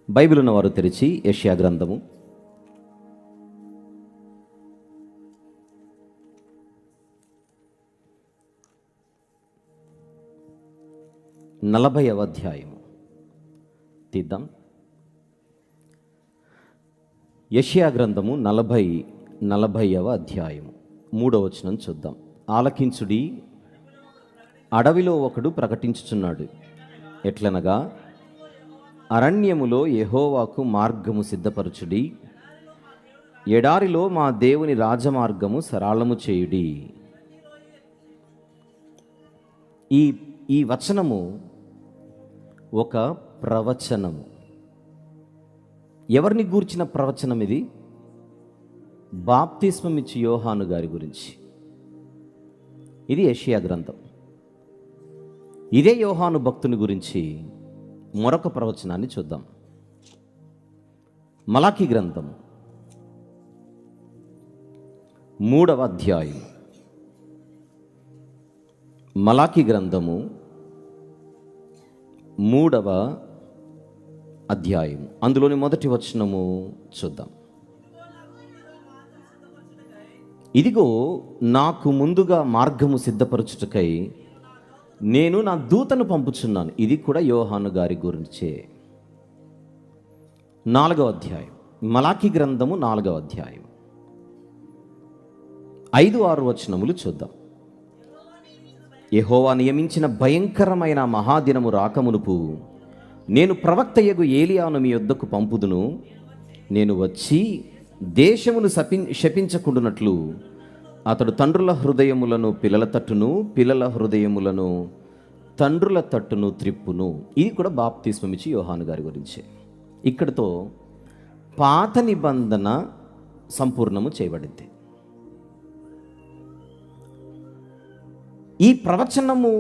Bible ఉన్నవారు తెరిచి యెషయా గ్రంథము 40వ అధ్యాయము తీద్దాం. యెషయా గ్రంథము 40వ అధ్యాయము 3వ వచనం చూద్దాం. ఆలకించుడి, అడవిలో ఒకడు ప్రకటించుచున్నాడు, ఎట్లనగా అరణ్యములో యెహోవాకు మార్గము సిద్ధపరచుడి, ఎడారిలో మా దేవుని రాజమార్గము సరళము చేయుడి. ఈ వచనము ఒక ప్రవచనము. ఎవరిని గూర్చిన ప్రవచనం ఇది? బాప్తిస్మం ఇచ్చి యోహాను గారి గురించి. ఇది యెషయా గ్రంథం. ఇదే యోహాను భక్తుని గురించి మరొక ప్రవచనాన్ని చూద్దాం. మలాకీ గ్రంథం 3వ అధ్యాయం. మలాకీ గ్రంథము 3వ అధ్యాయం, అందులోని మొదటి వచనము చూద్దాం. ఇదిగో నాకు ముందుగా మార్గము సిద్ధపరచుటకై నేను నా దూతను పంపుచున్నాను. ఇది కూడా యోహాను గారి గురించే. 4వ అధ్యాయం, మలాకీ గ్రంథము 4వ అధ్యాయం 5-6 వచనములు చూద్దాం. యెహోవా నియమించిన భయంకరమైన మహాదినము రాకమునుపు నేను ప్రవక్తయగు ఏలియాను మీ యొద్దకు పంపుదును. నేను వచ్చి దేశమును శపించకుండునట్లు అతడు తండ్రుల హృదయములను పిల్లల తట్టును, పిల్లల హృదయములను తండ్రుల తట్టును త్రిప్పును. ఇది కూడా బాప్తిస్మం ఇచ్చి యోహాను గారి గురించే. ఇక్కడితో పాత నిబంధన సంపూర్ణము చేయబడింది. ఈ ప్రవచనము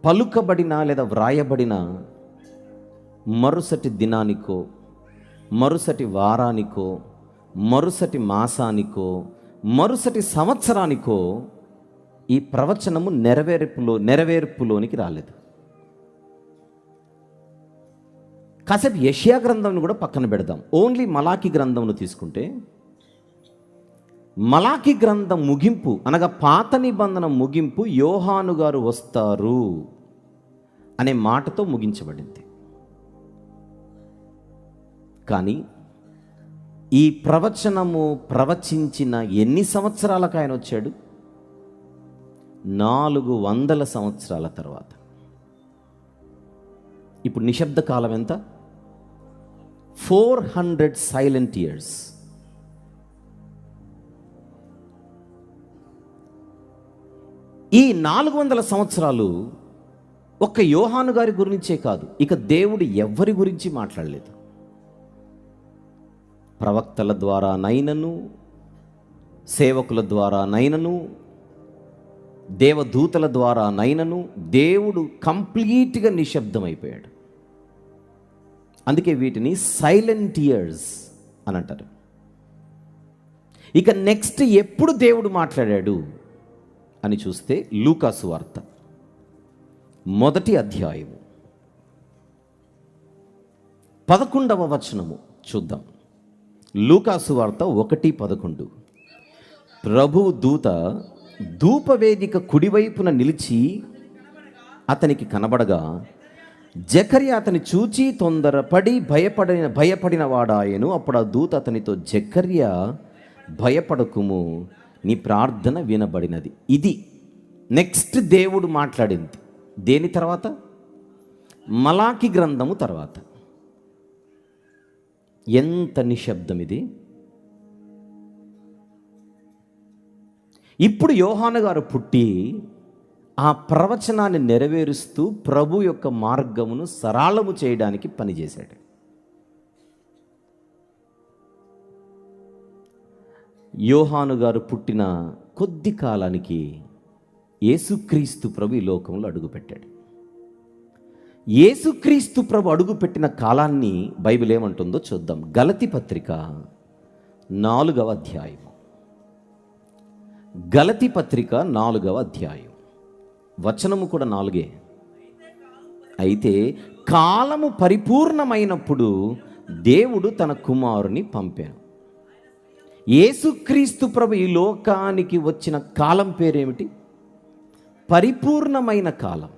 పలుకబడిన లేదా వ్రాయబడిన మరుసటి దినానికో, మరుసటి వారానికో, మరుసటి మాసానికో, మరుసటి సంవత్సరానికో ఈ ప్రవచనము నెరవేర్పులోనికి రాలేదు. కాసేపు యెషయా గ్రంథంను కూడా పక్కన పెడదాం. ఓన్లీ మలాకీ గ్రంథంను తీసుకుంటే, మలాకీ గ్రంథం ముగింపు అనగా పాత నిబంధన ముగింపు యోహాను గారు వస్తారు అనే మాటతో ముగించబడింది. కానీ ఈ ప్రవచనము ప్రవచించిన ఎన్ని సంవత్సరాలకు ఆయన వచ్చాడు? 400 సంవత్సరాల తర్వాత. ఇప్పుడు నిశ్శబ్ద కాలం ఎంత? 400 సైలెంట్ ఇయర్స్. ఈ 400 సంవత్సరాలు ఒక్క యోహాను గారి గురించే కాదు, ఇక దేవుడు ఎవ్వరి గురించి మాట్లాడలేదు. ప్రవక్తల ద్వారా నైనను, సేవకుల ద్వారా నైనను, దేవదూతల ద్వారా నైనను దేవుడు కంప్లీట్గా నిశ్శబ్దమైపోయాడు. అందుకే వీటిని సైలెంట్ ఇయర్స్ అని అంటారు. ఇక నెక్స్ట్ ఎప్పుడు దేవుడు మాట్లాడాడు అని చూస్తే లూకా సువార్త 1వ అధ్యాయము 11వ వచనము చూద్దాం. లూకా సువార్త 1:11. ప్రభువు దూత ధూపవేదిక కుడివైపున నిలిచి అతనికి కనబడగా జకర్యా అతని చూచి తొందరపడి భయపడిన వాడాయను. అప్పుడు ఆ దూత అతనితో, జకర్యా భయపడకుము, నీ ప్రార్థన వినబడినది. ఇది నెక్స్ట్ దేవుడు మాట్లాడింది. దేని తర్వాత? మలాకీ గ్రంథము తర్వాత. ఎంత నిశ్శబ్దం ఇది! ఇప్పుడు యోహాను గారు పుట్టి ఆ ప్రవచనాన్ని నెరవేరుస్తూ ప్రభు యొక్క మార్గమును సరళము చేయడానికి పనిచేశాడు. యోహాను గారు పుట్టిన కొద్ది కాలానికి యేసుక్రీస్తు ప్రభు ఈ లోకంలో అడుగుపెట్టాడు. యేసుక్రీస్తు ప్రభు అడుగుపెట్టిన కాలాన్ని బైబిల్ ఏమంటుందో చూద్దాం. గలతీ పత్రిక 4వ అధ్యాయం. గలతీ పత్రిక 4వ అధ్యాయం వచనము కూడా 4. అయితే కాలము పరిపూర్ణమైనప్పుడు దేవుడు తన కుమారుని పంపాను. యేసుక్రీస్తు ప్రభు ఈ లోకానికి వచ్చిన కాలం పేరేమిటి? పరిపూర్ణమైన కాలం.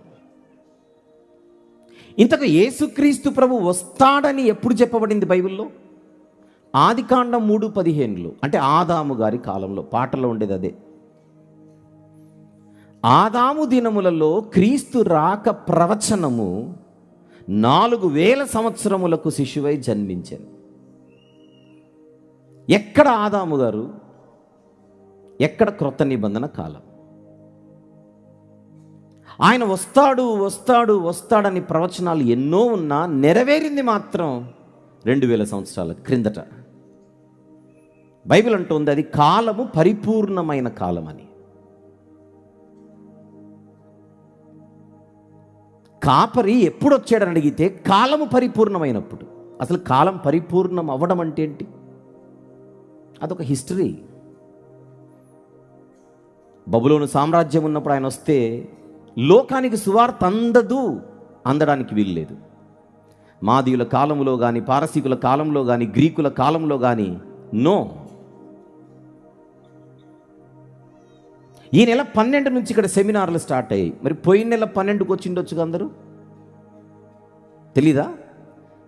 ఇంతకు యేసుక్రీస్తు ప్రభు వస్తాడని ఎప్పుడు చెప్పబడింది బైబిల్లో? ఆదికాండం 3:15లో, అంటే ఆదాము గారి కాలంలో. పాటలో ఉండేది అదే. ఆదాము దినములలో క్రీస్తు రాక ప్రవచనము 4000 సంవత్సరములకు శిశువై జన్మించాను. ఎక్కడ ఆదాము గారు? ఎక్కడ క్రొత్త నిబంధన కాలం? ఆయన వస్తాడు వస్తాడు వస్తాడని ప్రవచనాలు ఎన్నో ఉన్నా నెరవేరింది మాత్రం 2000 సంవత్సరాల క్రిందట. బైబిల్ అంటుంది అది కాలము పరిపూర్ణమైన కాలం అని. కాపరి ఎప్పుడు వచ్చాడని అడిగితే కాలము పరిపూర్ణమైనప్పుడు. అసలు కాలం పరిపూర్ణం అవ్వడం అంటే ఏంటి? అదొక హిస్టరీ. బబులోను సామ్రాజ్యం ఉన్నప్పుడు ఆయన వస్తే లోకానికి సువార్త అందడానికి వీల్లేదు. మాదీయుల కాలంలో కానీ, పారసీకుల కాలంలో కానీ, గ్రీకుల కాలంలో కానీ నో. ఈ నెల 12 నుంచి ఇక్కడ సెమినార్లు స్టార్ట్ అయ్యాయి. మరి పోయిన నెల 12కు వచ్చిండొచ్చుగా అందరూ? తెలీదా?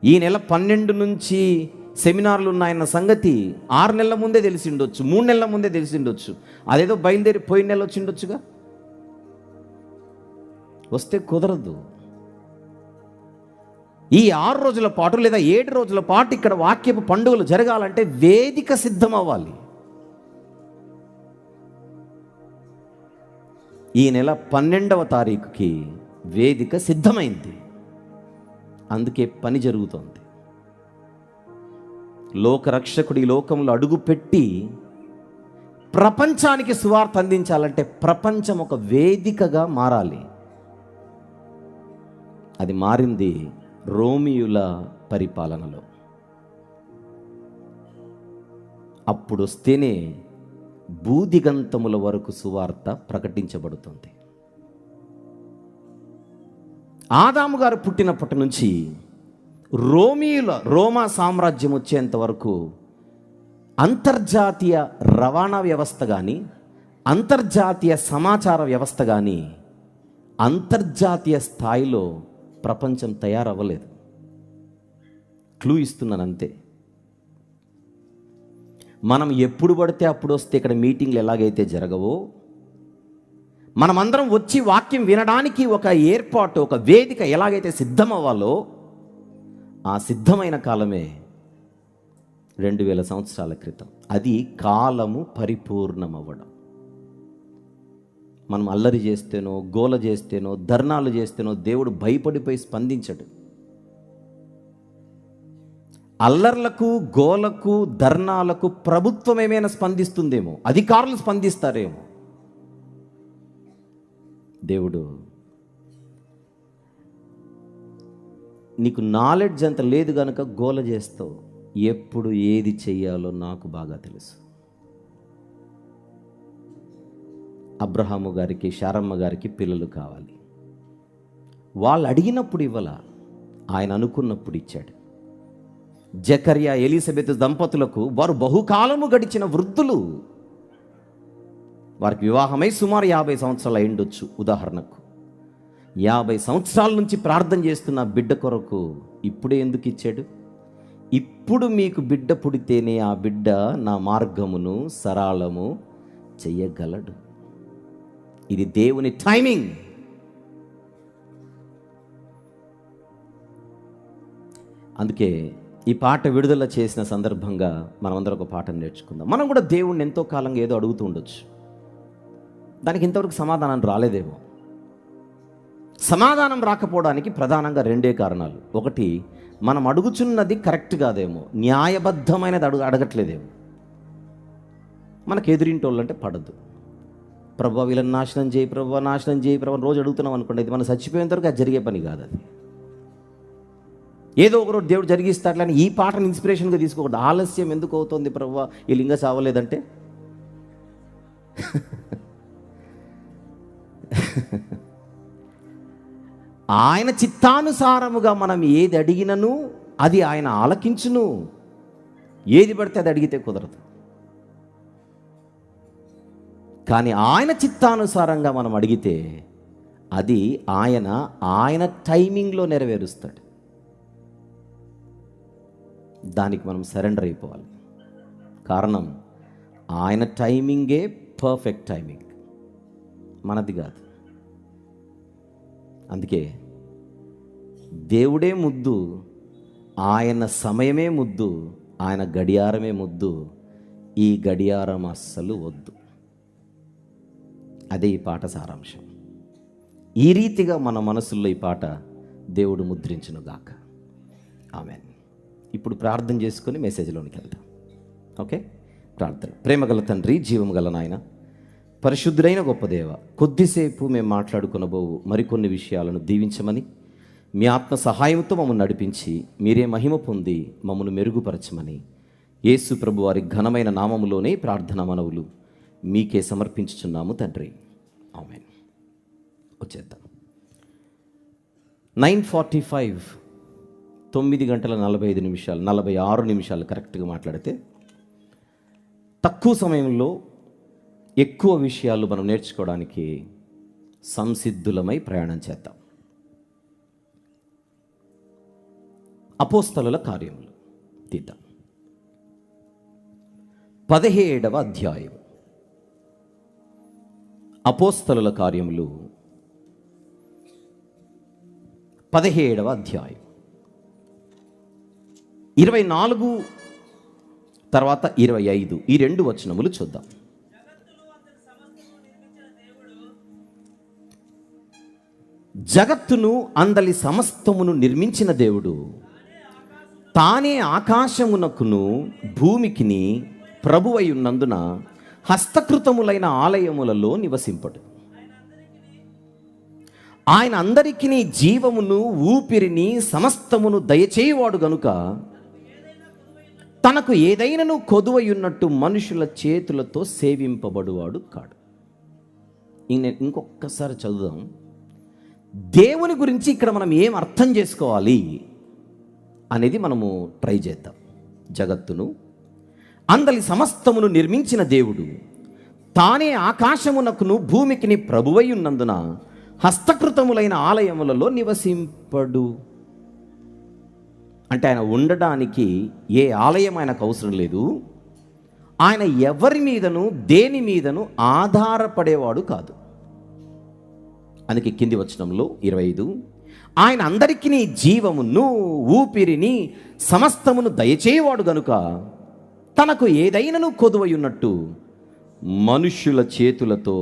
ఈ నెల 12 నుంచి సెమినార్లు ఉన్నాయన్న సంగతి 6 నెలల ముందే తెలిసిండొచ్చు, 3 నెలల ముందే తెలిసిండొచ్చు. అదేదో బయలుదేరి పోయిన నెల వచ్చిండొచ్చుగా. వస్తే కుదరదు. ఈ 6 రోజుల పాటు లేదా 7 రోజుల పాటు ఇక్కడ వాక్యపు పండుగలు జరగాలంటే వేదిక సిద్ధం అవ్వాలి. ఈ నెల 12వ తారీఖుకి వేదిక సిద్ధమైంది. అందుకే పని జరుగుతోంది. లోకరక్షకుడు ఈ లోకంలో అడుగుపెట్టి ప్రపంచానికి సువార్త అందించాలంటే ప్రపంచం ఒక వేదికగా మారాలి. అది మారింది రోమియుల పరిపాలనలో. అప్పుడు వస్తేనే భూదిగంతముల వరకు సువార్త ప్రకటించబడుతుంది. ఆదాము గారు పుట్టినప్పటి నుంచి రోమా సామ్రాజ్యం వచ్చేంత వరకు అంతర్జాతీయ రవాణా వ్యవస్థ కానీ, అంతర్జాతీయ సమాచార వ్యవస్థ కానీ అంతర్జాతీయ స్థాయిలో ప్రపంచం తయారవ్వలేదు. క్లూ ఇస్తున్నాను అంతే. మనం ఎప్పుడు పడితే అప్పుడు వస్తే ఇక్కడ మీటింగ్లు ఎలాగైతే జరగవో, మనమందరం వచ్చి వాక్యం వినడానికి ఒక ఏర్పాటు, ఒక వేదిక ఎలాగైతే సిద్ధం అవ్వాలో ఆ సిద్ధమైన కాలమే 2000 సంవత్సరాల క్రితం. అది కాలము పరిపూర్ణమవ్వడం. మనం అల్లరి చేస్తేనో, గోల చేస్తేనో, ధర్నాలు చేస్తేనో దేవుడు భయపడిపోయి స్పందించడు. అల్లర్లకు, గోలకు, ధర్నాలకు ప్రభుత్వం ఏమైనా స్పందిస్తుందేమో, అధికారులు స్పందిస్తారేమో. దేవుడు నీకు నాలెడ్జ్ అంత లేదు కనుక గోల చేస్తావు. ఎప్పుడు ఏది చెయ్యాలో నాకు బాగా తెలుసు. అబ్రహాము గారికి, శారమ్మ గారికి పిల్లలు కావాలి. వాళ్ళు అడిగినప్పుడు ఇవ్వాల, ఆయన అనుకున్నప్పుడు ఇచ్చాడు. జకర్యా, ఎలిజబెత్ దంపతులకు వారు బహుకాలము గడిచిన వృద్ధులు. వారికి వివాహమై సుమారు 50 సంవత్సరాలు అయిండొచ్చు. ఉదాహరణకు 50 సంవత్సరాల నుంచి ప్రార్థన చేస్తున్న బిడ్డ కొరకు ఇప్పుడే ఎందుకు ఇచ్చాడు? ఇప్పుడు మీకు బిడ్డ పుడితేనే ఆ బిడ్డ నా మార్గమును సరళము చెయ్యగలడు. ఇది దేవుని టైమింగ్. అందుకే ఈ పాట విడుదల చేసిన సందర్భంగా మనమందరం ఒక పాటను నేర్చుకుందాం. మనం కూడా దేవుణ్ణి ఎంతో కాలంగా ఏదో అడుగుతూ ఉండొచ్చు. దానికి ఇంతవరకు సమాధానం రాలేదేమో. సమాధానం రాకపోవడానికి ప్రధానంగా 2 కారణాలు. ఒకటి, మనం అడుగుచున్నది కరెక్ట్ కాదేమో, న్యాయబద్ధమైనది అడగట్లేదేమో. మనకు ఎదురింటోళ్ళంటే పడద్దు. ప్రభు వీళ్ళని నాశనం చేయి, ప్రభు నాశనం చేయి, ప్రభు రోజు అడుగుతున్నాం అనుకోండి, ఇది మనం చచ్చిపోయేంత వరకు అది జరిగే పని కాదు. అది ఏదో ఒకరోజు దేవుడు జరిగిస్తాట్లని ఈ పాటను ఇన్స్పిరేషన్గా తీసుకోకూడదు. ఆలస్యం ఎందుకు అవుతుంది ప్రభు, ఈ లింగ చావలేదంటే? ఆయన చిత్తానుసారముగా మనం ఏది అడిగినను అది ఆయన ఆలకించును. ఏది పడితే అది అడిగితే కుదరదు. కానీ ఆయన చిత్తానుసారంగా మనం అడిగితే అది ఆయన టైమింగ్లో నెరవేరుస్తాడు. దానికి మనం సరెండర్ అయిపోవాలి. కారణం ఆయన టైమింగే పర్ఫెక్ట్ టైమింగ్, మనది కాదు. అందుకే దేవుడే ముద్దు, ఆయన సమయమే ముద్దు, ఆయన గడియారమే ముద్దు. ఈ గడియారం అస్సలు వద్దు. అదే ఈ పాట సారాంశం. ఈ రీతిగా మన మనసుల్లో ఈ పాట దేవుడు ముద్రించునుగాక. ఆమేన్. ఇప్పుడు ప్రార్థన చేసుకొని మెసేజ్లోనికి వెళ్దాం. ఓకే, ప్రార్థన. ప్రేమగల తండ్రి, జీవము గల నాయన, పరిశుద్ధుడైన గొప్ప దేవ, కొద్దిసేపు మేము మాట్లాడుకునబోవు మరికొన్ని విషయాలను దీవించమని, మీ ఆత్మ సహాయంతో మమ్మల్ని నడిపించి మీరే మహిమ పొంది మమ్మల్ని మెరుగుపరచమని యేసు ప్రభు వారి ఘనమైన నామములోనే ప్రార్థన మనవులు మీకే సమర్పించుచున్నాము తండ్రి. ఆమేన్. వచ్చేద్దాం. 9:45, 9:45, 46 నిమిషాలు కరెక్ట్గా మాట్లాడితే తక్కువ సమయంలో ఎక్కువ విషయాలు మనం నేర్చుకోవడానికి సంసిద్ధులమై ప్రయాణం చేద్దాం. అపోస్తలుల కార్యములు తీద్దాం. 17వ అధ్యాయం. అపోస్తలుల కార్యములు 17వ అధ్యాయం 24 తర్వాత 25 ఈ 2 వచనములు చూద్దాం. జగత్తును అందలి సమస్తమును నిర్మించిన దేవుడు తానే ఆకాశమునకును భూమికిని ప్రభువై ఉన్నందున హస్తకృతములైన ఆలయములలో నివసింపడు. ఆయన అందరికీ జీవమును ఊపిరిని సమస్తమును దయచేయువాడు గనుక తనకు ఏదైనాను కొదువయున్నట్టు మనుషుల చేతులతో సేవింపబడువాడు కాడు. ఇంకొకసారి చదువుదాం. దేవుని గురించి ఇక్కడ మనం ఏం అర్థం చేసుకోవాలి అనేది మనము ట్రై చేద్దాం. జగత్తును అందలి సమస్తమును నిర్మించిన దేవుడు తానే ఆకాశమునకును భూమికిని ప్రభువై ఉన్నందున హస్తకృతములైన ఆలయములలో నివసింపడు. అంటే ఆయన ఉండడానికి ఏ ఆలయం ఆయనకు అవసరం లేదు. ఆయన ఎవరి మీదను దేని మీదను ఆధారపడేవాడు కాదు. అందుకే కింది వచనంలో 25, ఆయన అందరికీ జీవమును ఊపిరిని సమస్తమును దయచేయవాడు గనుక తనకు ఏదైనాను కొదువయున్నట్టు మనుష్యుల చేతులతో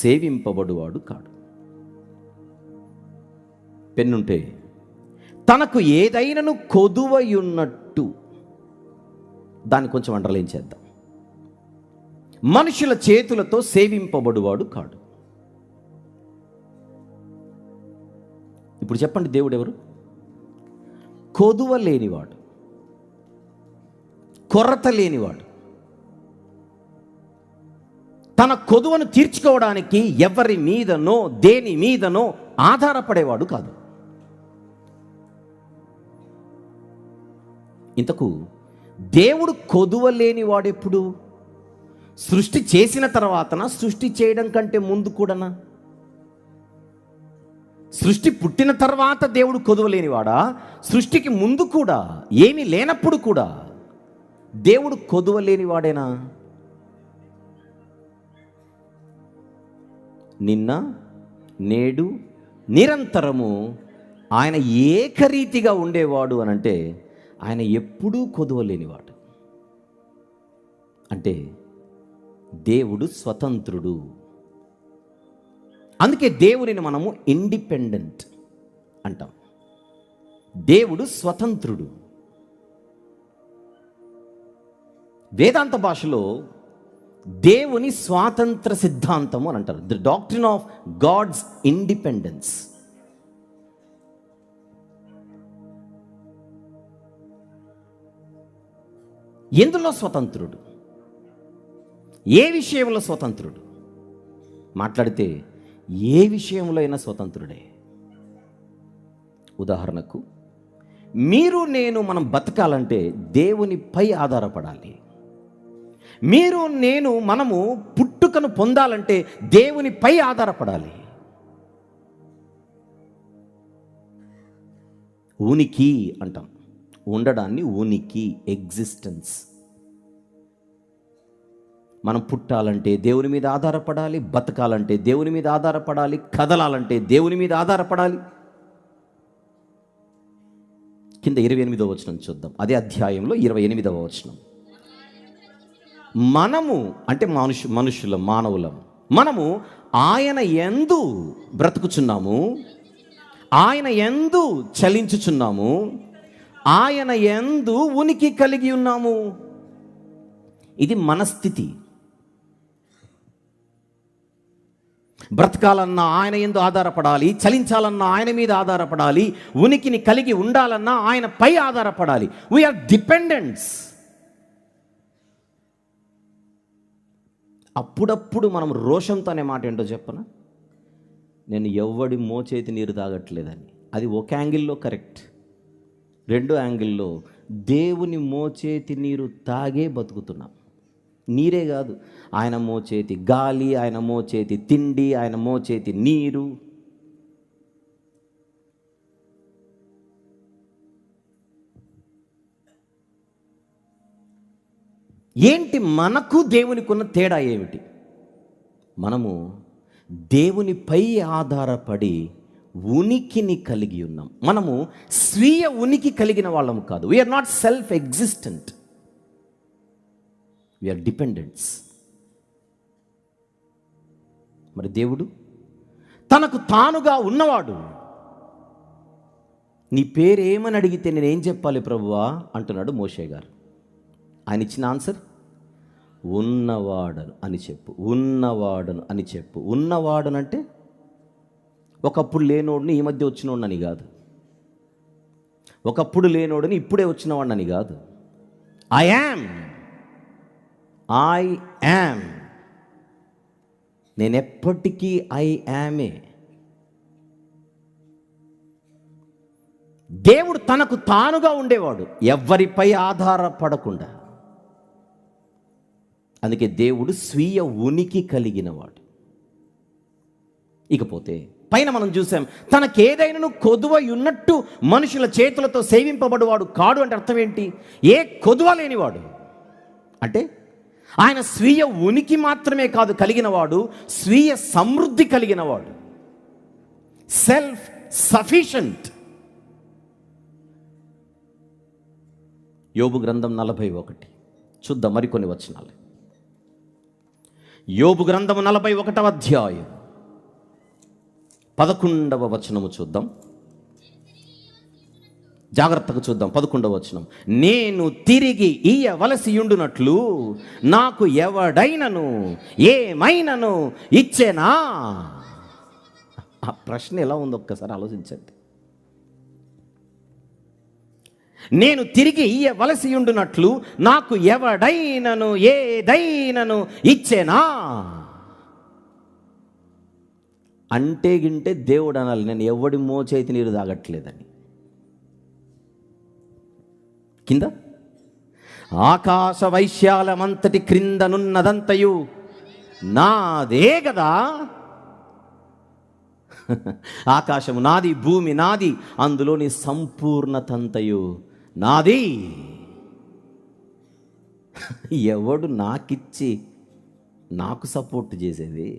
సేవింపబడువాడు కాడు. పెన్నుంటే తనకు ఏదైనాను కొదువయున్నట్టు, దాన్ని కొంచెం అండర్లైన్ చేద్దాం. మనుషుల చేతులతో సేవింపబడువాడు కాడు. ఇప్పుడు చెప్పండి, దేవుడు ఎవరు? కొదువ లేనివాడు, కొరత లేనివాడు, తన కొదువను తీర్చుకోవడానికి ఎవరి మీదనో దేని మీదనో ఆధారపడేవాడు కాదు. ఇంతకు దేవుడు కొదువ లేనివాడెప్పుడు? సృష్టి చేసిన తర్వాతనా, సృష్టి చేయడం కంటే ముందు కూడానా? సృష్టి పుట్టిన తర్వాత దేవుడు కొదువలేనివాడా? సృష్టికి ముందు కూడా, ఏమీ లేనప్పుడు కూడా దేవుడు కొదువలేనివాడేనా? నిన్న నేడు నిరంతరము ఆయన ఏకరీతిగా ఉండేవాడు అనంటే ఆయన ఎప్పుడూ కొదువలేనివాడు. అంటే దేవుడు స్వతంత్రుడు. అందుకే దేవుడిని మనము ఇండిపెండెంట్ అంటాం. దేవుడు స్వతంత్రుడు. వేదాంత భాషలో దేవుని స్వాతంత్ర సిద్ధాంతము అని అంటారు. The doctrine of God's independence. ఎందులో స్వతంత్రుడు? ఏ విషయంలో స్వతంత్రుడు? మాట్లాడితే ఏ విషయంలో అయినా స్వతంత్రుడే. ఉదాహరణకు మీరు నేను మనం బతకాలంటే దేవునిపై ఆధారపడాలి. మీరు నేను మనము పుట్టుకను పొందాలంటే దేవునిపై ఆధారపడాలి. ఉనికి అంటాం, ఉండడాన్ని ఉనికి, ఎగ్జిస్టెన్స్. మనం పుట్టాలంటే దేవుని మీద ఆధారపడాలి, బతకాలంటే దేవుని మీద ఆధారపడాలి, కదలాలంటే దేవుని మీద ఆధారపడాలి. కింద 28వ వచనం చూద్దాం. అదే అధ్యాయంలో 28వ వచనం. మనము అంటే మనుషులం, మానవులం, మనము ఆయన యందు బ్రతుకుచున్నాము, ఆయన యందు చలించుచున్నాము, ఆయన యందు ఉనికి కలిగి ఉన్నాము. ఇది మనస్థితి. బ్రతకాలన్నా ఆయన యందు ఆధారపడాలి, చలించాలన్నా ఆయన మీద ఆధారపడాలి, ఉనికిని కలిగి ఉండాలన్నా ఆయన పై ఆధారపడాలి. We are dependents. అప్పుడప్పుడు మనం రోషంతో అనే మాట ఏంటో చెప్పనా, నేను ఎవ్వడి మోచేతి నీరు తాగట్లేదని. అది ఒక యాంగిల్లో కరెక్ట్. రెండో యాంగిల్లో దేవుని మోచేతి నీరు తాగే బతుకుతున్నాం. నీరే కాదు, ఆయన మోచేతి గాలి, ఆయన మోచేతి తిండి, ఆయన మోచేతి నీరు. ఏంటి మనకు దేవునికి ఉన్న తేడా ఏమిటి? మనము దేవునిపై ఆధారపడి ఉనికిని కలిగి ఉన్నాం. మనము స్వీయ ఉనికి కలిగిన వాళ్ళము కాదు. We are not self existent, we are dependents. మరి దేవుడు తనకు తానుగా ఉన్నవాడు. నీ పేరేమని అడిగితే నేనేం చెప్పాలి ప్రభువా అంటున్నాడు మోషే గారు. ఆయన ఇచ్చిన ఆన్సర్ ఉన్నవాడను అని చెప్పు, ఉన్నవాడను అని చెప్పు. ఉన్నవాడనంటే ఒకప్పుడు లేనోడిని ఈ మధ్య వచ్చినోడని కాదు, ఒకప్పుడు లేనోడిని ఇప్పుడే వచ్చినవాడిని కాదు. ఐ యామ్, నేనెప్పటికీ ఐ యామే. దేవుడు తనకు తానుగా ఉండేవాడు, ఎవ్వరిపై ఆధారపడకుండా. అందుకే దేవుడు స్వీయ ఉనికి కలిగినవాడు. ఇకపోతే పైన మనం చూసాం, తనకేదైనా కొదువ ఉన్నట్టు మనుషుల చేతులతో సేవింపబడువాడు కాడు అంటే అర్థం ఏంటి? ఏ కొదువ లేనివాడు అంటే ఆయన స్వీయ ఉనికి మాత్రమే కాదు కలిగినవాడు, స్వీయ సమృద్ధి కలిగినవాడు, సెల్ఫ్ సఫిషియంట్. యోబు గ్రంథం 41 చూద్దాం, మరికొన్ని వచనాలు. యోబు గ్రంథము 41వ అధ్యాయం 11వ వచనము చూద్దాం. జాగ్రత్తగా చూద్దాం. 11వ వచనం. నేను తిరిగి ఇయ్యవలసియుండునట్లు నాకు ఎవడైనను ఏమైనను ఇచ్చేనా? ఆ ప్రశ్న ఎలా ఉందో ఒక్కసారి ఆలోచించండి. నేను తిరిగి ఇయ్యవలసియుండునట్లు నాకు ఎవడైనను ఏదైనను ఇచ్చేనా అంటే గింటే దేవుడు అనాలి, నేను ఎవడి మోచేతి నీరు తాగట్లేదని. కింద ఆకాశ వైశాలమంతటి క్రిందనున్నదంతయు నాదే కదా. ఆకాశము నాది, భూమి నాది, అందులోని సంపూర్ణతంతయు నాది. ఎవడు నాకిచ్చి నాకు సపోర్ట్ చేసేది?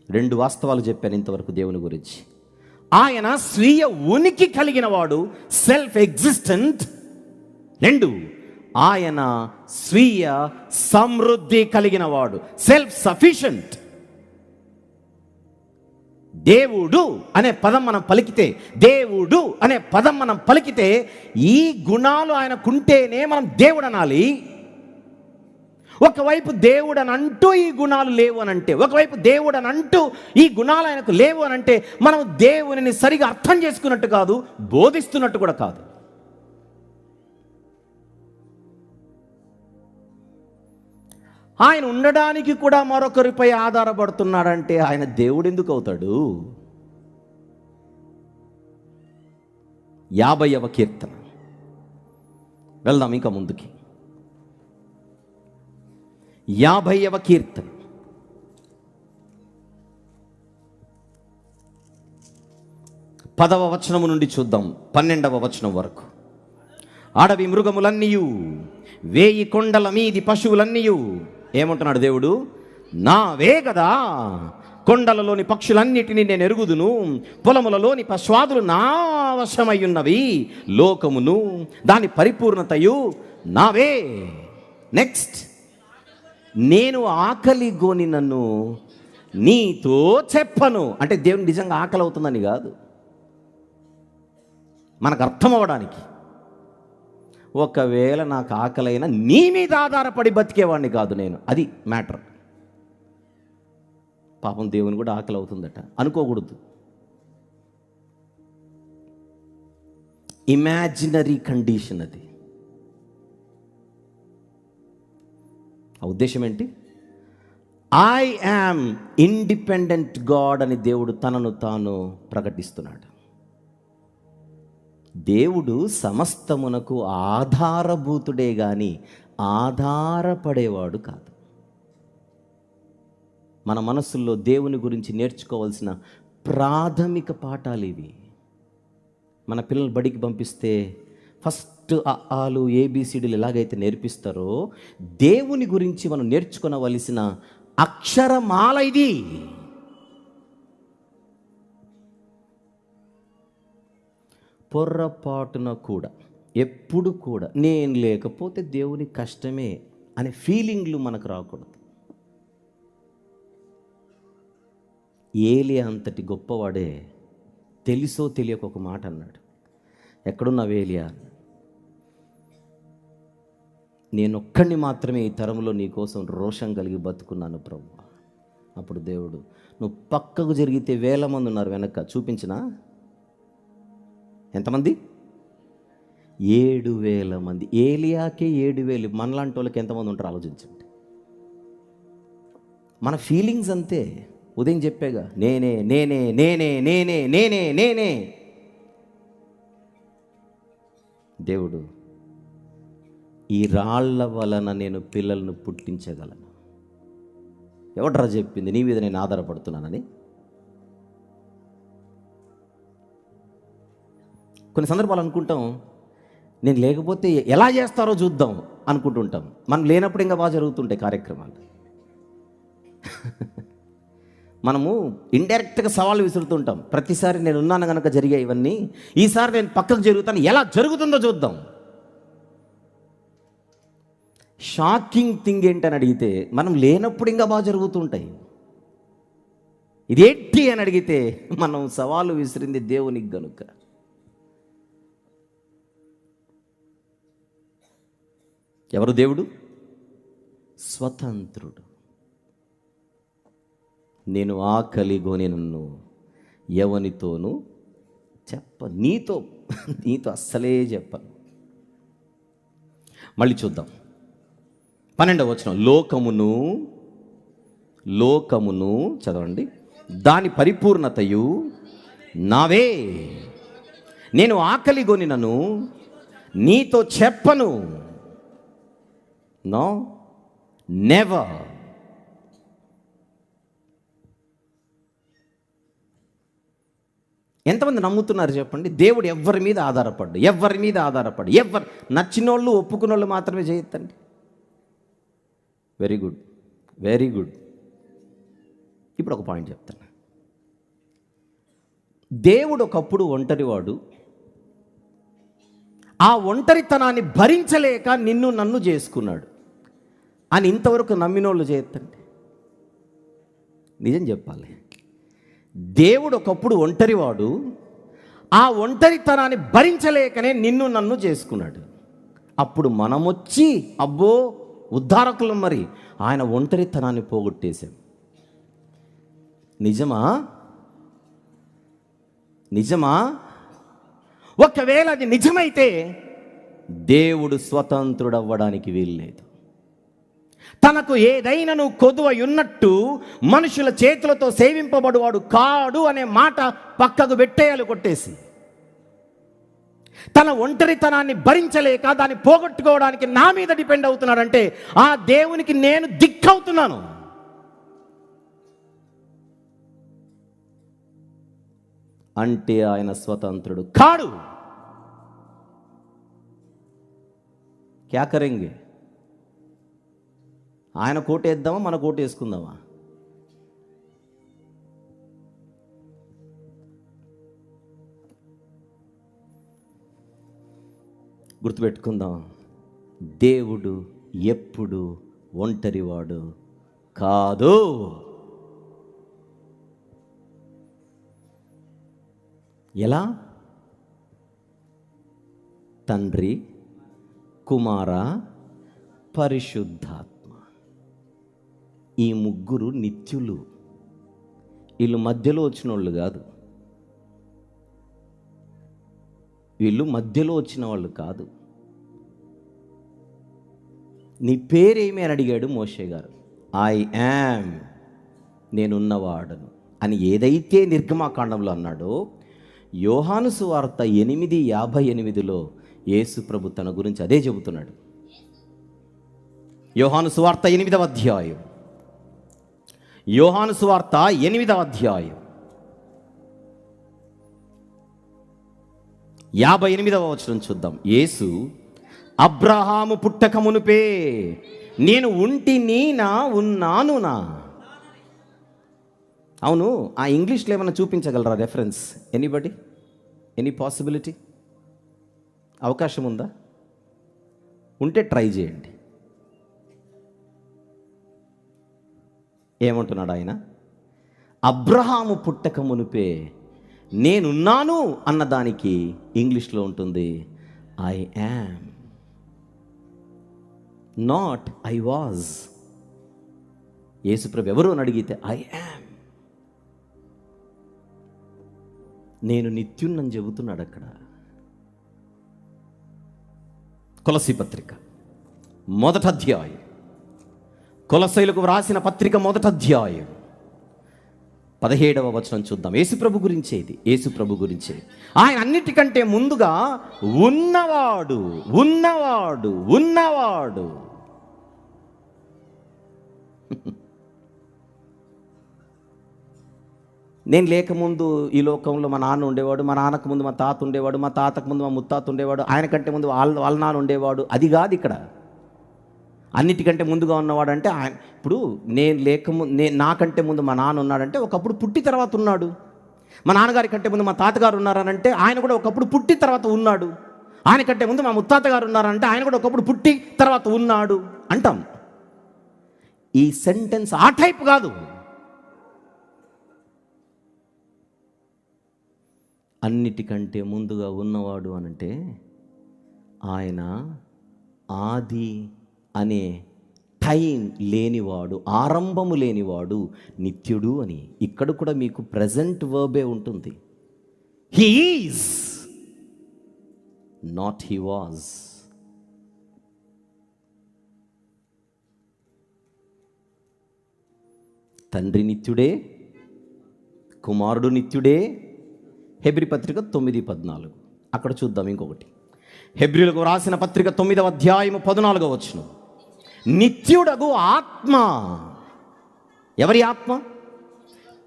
రెండు వాస్తవాలు చెప్పాను ఇంతవరకు దేవుని గురించి. ఆయన స్వీయ ఉనికి కలిగిన వాడు, సెల్ఫ్ ఎగ్జిస్టెంట్. రెండు, ఆయన స్వీయ సమృద్ధి కలిగిన వాడు, సెల్ఫ్ సఫిషియంట్. దేవుడు అనే పదం మనం పలికితే, దేవుడు అనే పదం మనం పలికితే ఈ గుణాలు ఆయనకుంటేనే మనం దేవుడు అనాలి. ఒకవైపు దేవుడు అని అంటూ ఈ గుణాలు లేవు అని అంటే, ఒకవైపు దేవుడు అని అంటూ ఈ గుణాలు ఆయనకు లేవు అని అంటే మనం దేవునిని సరిగా అర్థం చేసుకున్నట్టు కాదు, బోధిస్తున్నట్టు కూడా కాదు. ఆయన ఉండడానికి కూడా మరొకరిపై ఆధారపడుతున్నాడంటే ఆయన దేవుడు ఎందుకు అవుతాడు? 50వ కీర్తన వెళ్దాం ఇంకా ముందుకి. 50వ కీర్తన 10వ వచనము నుండి చూద్దాం 12వ వచనం వరకు. అడవి మృగములన్నీయు, 1000 కొండల మీది పశువులన్నీయు ఏమంటున్నాడు దేవుడు? నావే కదా. కొండలలోని పక్షులన్నిటినీ నేను ఎరుగుదును, పొలములలోని పశ్వాదులు నా వశమయ్యున్నవి, లోకమును దాని పరిపూర్ణతయు నావే. నెక్స్ట్, నేను ఆకలి గోని నన్ను నీతో చెప్పను. అంటే దేవుని నిజంగా ఆకలి అవుతుందని కాదు, మనకు అర్థం అవ్వడానికి. ఒకవేళ నాకు ఆకలైనా నీ మీద ఆధారపడి బతికేవాడిని కాదు నేను. అది మ్యాటర్. పాపం దేవుని కూడా ఆకలి అవుతుందట అనుకోకూడదు. ఇమాజినరీ కండిషన్ అది. ఆ ఉద్దేశం ఏంటి? ఐ యామ్ ఇండిపెండెంట్ గాడ్ అని దేవుడు తనను తాను ప్రకటిస్తున్నాడు. దేవుడు సమస్తమునకు ఆధారభూతుడే గాని ఆధారపడేవాడు కాదు. మన మనస్సుల్లో దేవుని గురించి నేర్చుకోవాల్సిన ప్రాథమిక పాఠాలు ఇవి. మన పిల్లలు బడికి పంపిస్తే ఫస్ట్ ఆలు ఏబిసిడీలు ఎలాగైతే నేర్పిస్తారో, దేవుని గురించి మనం నేర్చుకోవలసిన అక్షరమాల ఇది. పొర్రపాటున కూడా ఎప్పుడు కూడా నేను లేకపోతే దేవుని కష్టమే అనే ఫీలింగ్లు మనకు రాకూడదు. ఏలియా అంతటి గొప్పవాడే తెలుసో తెలియక ఒక మాట అన్నాడు. ఎక్కడున్నావు ఏలియా? నేనొక్కడిని మాత్రమే ఈ తరంలో నీ కోసం రోషం కలిగి బతుకున్నాను ప్రభు. అప్పుడు దేవుడు, నువ్వు పక్కకు జరిగితే 1000 మంది ఉన్నారు వెనక, చూపించినా? ఎంతమంది? 7,000 మంది. ఏలియాకే 7,000. మనలాంటి వాళ్ళకి ఎంతమంది ఉంటారు ఆలోచించండి. మన ఫీలింగ్స్ అంతే. ఉదయం చెప్పాగా, నేనే నేనే నేనే నేనే నేనే నేనే. దేవుడు, ఈ రాళ్ల వలన నేను పిల్లలను పుట్టించగలను. ఎవడ్రా చెప్పింది నీ మీద నేను ఆధారపడుతున్నానని? కొన్ని సందర్భాలు అనుకుంటాం, నేను లేకపోతే ఎలా చేస్తారో చూద్దాం అనుకుంటుంటాం. మనం లేనప్పుడు ఇంకా బాగా జరుగుతుంటాయి కార్యక్రమాలు. మనము ఇండైరెక్ట్గా సవాళ్ళు విసురుతుంటాం. ప్రతిసారి నేను ఉన్నాను కనుక జరిగాయి ఇవన్నీ, ఈసారి నేను పక్కకు జరుగుతాను, ఎలా జరుగుతుందో చూద్దాం. షాకింగ్ థింగ్ ఏంటని అడిగితే, మనం లేనప్పుడు ఇంకా బాగా జరుగుతుంటాయి. ఇదేంటి అని అడిగితే, మనం సవాలు విసిరింది దేవునికి గనుక. ఎవరు దేవుడు? స్వతంత్రుడు. నేను ఆకలిగొని నన్ను ఎవనితోనూ నీతో అస్సలే చెప్పను. మళ్ళీ చూద్దాం 12వ వచనం. లోకమును చదవండి, దాని పరిపూర్ణతయు నావే. నేను ఆకలిగొని నన్ను నీతో చెప్పను. No, never. ఎంతమంది నమ్ముతున్నారు చెప్పండి? దేవుడు ఎవరి మీద ఆధారపడ్డు, ఎవరు నచ్చినోళ్ళు ఒప్పుకున్నోళ్ళు మాత్రమే చేయొద్దండి. Very good, very good. ఇప్పుడు ఒక పాయింట్ చెప్తాను. దేవుడు ఒకప్పుడు ఒంటరివాడు. ఆ ఒంటరితనాన్ని భరించలేక నిన్ను నన్ను చేసుకున్నాడు అని ఇంతవరకు నమ్మినోళ్ళు చేయొద్దండి. నిజం చెప్పాలి, దేవుడు ఒకప్పుడు ఒంటరివాడు. ఆ ఒంటరితనాన్ని భరించలేకనే నిన్ను నన్ను చేసుకున్నాడు. అప్పుడు మనమొచ్చి అబ్బో ఉద్ధారకులు, మరి ఆయన ఒంటరితనాన్ని పోగొట్టేశాం. నిజమా? ఒకవేళ అది నిజమైతే దేవుడు స్వతంత్రుడవ్వడానికి వీల్లేదు. తనకు ఏదైనాను కొదువ ఉన్నట్టు మనుషుల చేతులతో సేవింపబడువాడు కాడు అనే మాట పక్కకు పెట్టేయాలి కొట్టేసి. తన ఒంటరితనాన్ని భరించలేక దాన్ని పోగొట్టుకోవడానికి నా మీద డిపెండ్ అవుతున్నాడంటే ఆ దేవునికి నేను దిక్కవుతున్నాను. అంటే ఆయన స్వతంత్రుడు కాడు. క్యా కరెంగే? ఆయన కోటేద్దామా, మన కోటేసుకుందామా? గుర్తుపెట్టుకుందాం, దేవుడు ఎప్పుడు ఒంటరివాడు కాదు. ఎలా? తండ్రి, కుమార, పరిశుద్ధాత్మ, ఈ ముగ్గురు నిత్యులు. వీళ్ళు మధ్యలో వచ్చిన వాళ్ళు కాదు, వీళ్ళు మధ్యలో వచ్చిన వాళ్ళు కాదు. నీ పేరేమి అని అడిగాడు మోషే గారు. ఐ యామ్, నేనున్నవాడను అని ఏదైతే నిర్గమాకాండంలో అన్నాడో, యోహాను సువార్త 8:58లో యేసు ప్రభు తన గురించి అదే చెబుతున్నాడు. యోహాను సువార్త 8వ అధ్యాయం, యోహాను సువార్త 8వ అధ్యాయం 58వ వచనం చూద్దాం. యేసు, అబ్రహాము పుట్టక మునుపే నేను ఉంటినీనా ఉన్నానునా. అవును, ఆ ఇంగ్లీష్లో ఏమైనా చూపించగలరా రెఫరెన్స్? ఎనీబడి? Any possibility? అవకాశం ఉందా? ఉంటే ట్రై చేయండి. ఏమంటున్నాడు ఆయన? అబ్రహాము పుట్టక మునుపే నేనున్నాను అన్నదానికి ఇంగ్లీష్లో ఉంటుంది I am, not I was. యేసుప్రభు ఎవరు అని అడిగితే ఐ యామ్, నేను నిత్యున్నని చెబుతున్నాడు అక్కడ. కొలసీ పత్రిక 1వ అధ్యాయం, కొలసీలకు వ్రాసిన పత్రిక 1వ అధ్యాయం 17వ వచనం చూద్దాం. యేసుప్రభు గురించే ఇది, యేసుప్రభు గురించే. ఆయన అన్నిటికంటే ముందుగా ఉన్నవాడు ఉన్నవాడు ఉన్నవాడు. నేను లేకముందు ఈ లోకంలో మా నాన్న ఉండేవాడు, మా నాన్నకు ముందు మా తాత ఉండేవాడు, మా తాతకు ముందు మా ముత్తాత ఉండేవాడు, ఆయన కంటే ముందు వాళ్ళ నాన్న ఉండేవాడు. అది కాదు ఇక్కడ. అన్నిటికంటే ముందుగా ఉన్నవాడు అంటే ఆయన. ఇప్పుడు నాకంటే ముందు మా నాన్న ఉన్నాడంటే ఒకప్పుడు పుట్టి తర్వాత ఉన్నాడు. మా నాన్నగారి కంటే ముందు మా తాతగారు ఉన్నారనంటే ఆయన కూడా ఒకప్పుడు పుట్టి తర్వాత ఉన్నాడు. ఆయన కంటే ముందు మా ముత్తాత గారు ఉన్నారంటే ఆయన కూడా ఒకప్పుడు పుట్టి తర్వాత ఉన్నాడు అంటాం. ఈ సెంటెన్స్ ఆ టైప్ కాదు. అన్నిటికంటే ముందుగా ఉన్నవాడు అనంటే ఆయన ఆది అనే టైం లేనివాడు, ఆరంభము లేనివాడు, నిత్యుడు అని. ఇక్కడ కూడా మీకు ప్రెజెంట్ వర్బే ఉంటుంది. He is, not he was. తండ్రి నిత్యుడే, కుమారుడు నిత్యుడే. హెబ్రీ పత్రిక 9:14 అక్కడ చూద్దాం. ఇంకొకటి హెబ్రీలకు రాసిన పత్రిక 9వ అధ్యాయము 14వ వచనం. నిత్యుడగు ఆత్మ. ఎవరి ఆత్మ?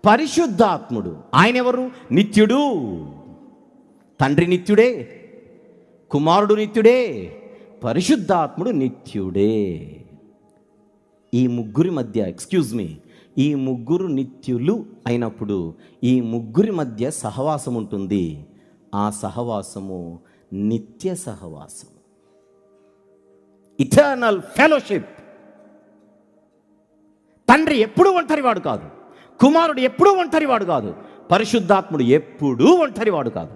పరిశుద్ధాత్ముడు. ఆయన ఎవరు? నిత్యుడు. తండ్రి నిత్యుడే, కుమారుడు నిత్యుడే, పరిశుద్ధాత్ముడు నిత్యుడే. ఈ ముగ్గురి మధ్య ఈ ముగ్గురు నిత్యులు అయినప్పుడు ఈ ముగ్గురి మధ్య సహవాసం ఉంటుంది. ఆ సహవాసము నిత్య సహవాసం, ఇటర్నల్ ఫెలోషిప్. తండ్రి ఎప్పుడూ ఒంటరివాడు కాదు, కుమారుడు ఎప్పుడూ ఒంటరివాడు కాదు, పరిశుద్ధాత్ముడు ఎప్పుడూ ఒంటరివాడు కాదు.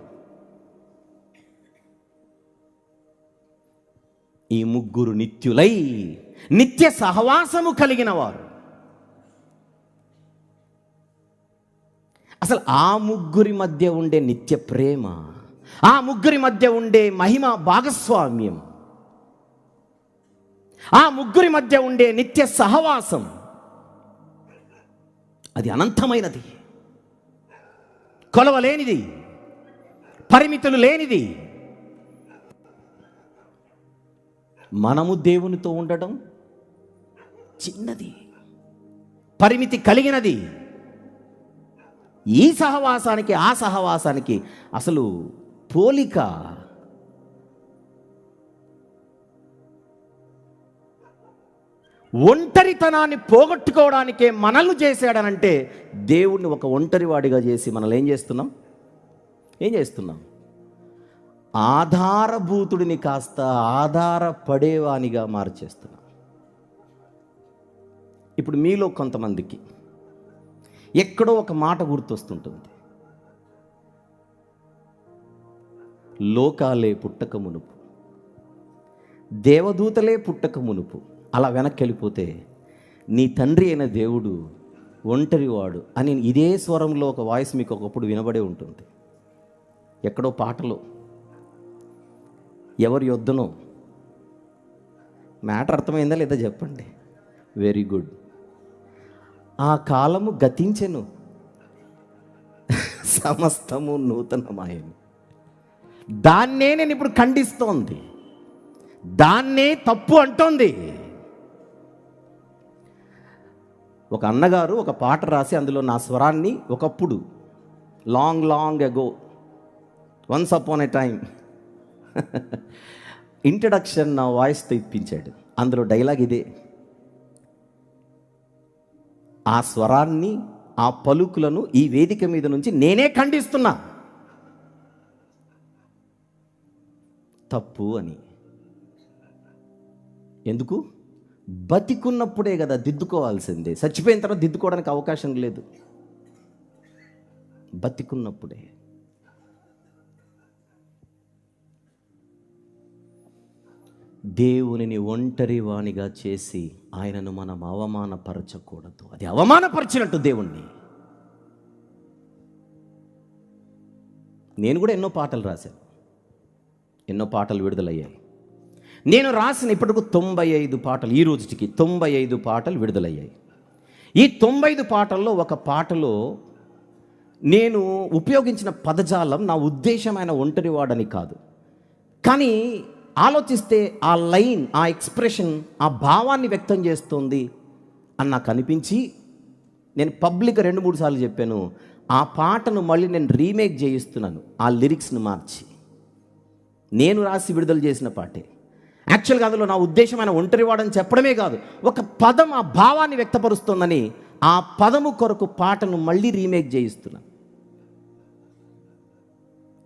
ఈ ముగ్గురు నిత్యులై నిత్య సహవాసము కలిగిన వారు. అసలు ఆ ముగ్గురి మధ్య ఉండే నిత్య ప్రేమ, ఆ ముగ్గురి మధ్య ఉండే మహిమ భాగస్వామ్యం, ఆ ముగ్గురి మధ్య ఉండే నిత్య సహవాసం అది అనంతమైనది, కొలవలేనిది, పరిమితులు లేనిది. మనము దేవునితో ఉండడం చిన్నది, పరిమితి కలిగినది. ఈ సహవాసానికి ఆ సహవాసానికి అసలు పోలిక. ఒంటరితనాన్ని పోగొట్టుకోవడానికే మనల్ని చేశాడనంటే దేవుణ్ణి ఒక ఒంటరివాడిగా చేసి మనల్ని ఏం చేస్తున్నాం? ఆధారభూతుడిని కాస్త ఆధారపడేవానిగా మార్చేస్తున్నాం. ఇప్పుడు మీలో కొంతమందికి ఎక్కడో ఒక మాట గుర్తొస్తుంటుంది, లోకాలే పుట్టక మునుపు, దేవదూతలే పుట్టక మునుపు, అలా వెనక్కి వెళ్ళిపోతే నీ తండ్రి అయిన దేవుడు ఒంటరివాడు అని ఇదే స్వరంలో ఒక వాయిస్ మీకు ఒకప్పుడు వినబడే ఉంటుంది. ఎక్కడో పాటలో, ఎవరి యొద్దనో. మ్యాటర్ అర్థమైందా లేదా చెప్పండి? Very good. ఆ కాలము గతించెను, సమస్తము నూతనమాయను. దాన్నే నేను ఇప్పుడు ఖండిస్తోంది, దాన్నే తప్పు అంటోంది. ఒక అన్నగారు ఒక పాట రాసి అందులో నా స్వరాన్ని ఒకప్పుడు long ago, once upon a time introduction నా వాయిస్తో ఇప్పించాడు. అందులో డైలాగ్ ఇదే. ఆ స్వరాన్ని, ఆ పలుకులను ఈ వేదిక మీద నుంచి నేనే ఖండిస్తున్నా, తప్పు అని. ఎందుకు? బతికున్నప్పుడే కదా దిద్దుకోవాల్సిందే, చచ్చిపోయిన తర్వాత దిద్దుకోవడానికి అవకాశం లేదు. బతికున్నప్పుడే. దేవునిని ఒంటరి వాణిగా చేసి ఆయనను మనం అవమానపరచకూడదు. అది అవమానపరిచినట్టు దేవుణ్ణి. నేను కూడా ఎన్నో పాటలు రాశాను, ఎన్నో పాటలు విడుదలయ్యాయి. నేను రాసిన ఇప్పటికు 95 పాటలు, ఈ రోజుకి 95 పాటలు విడుదలయ్యాయి. ఈ 95 పాటల్లో ఒక పాటలో నేను ఉపయోగించిన పదజాలం నా ఉద్దేశమైన ఒంటరివాడని కాదు, కానీ ఆలోచిస్తే ఆ లైన్, ఆ ఎక్స్ప్రెషన్, ఆ భావాన్ని వ్యక్తం చేస్తోంది అని నాకు అనిపించి నేను పబ్లిక్ 2-3 సార్లు చెప్పాను, ఆ పాటను మళ్ళీ నేను రీమేక్ చేయిస్తున్నాను, ఆ లిరిక్స్ను మార్చి. నేను రాసి విడుదల చేసిన పాటే. యాక్చువల్గా అందులో నా ఉద్దేశమైన ఒంటరివాడని చెప్పడమే కాదు, ఒక పదం ఆ భావాన్ని వ్యక్తపరుస్తోందని ఆ పదము కొరకు పాటను మళ్ళీ రీమేక్ చేయిస్తున్నాను.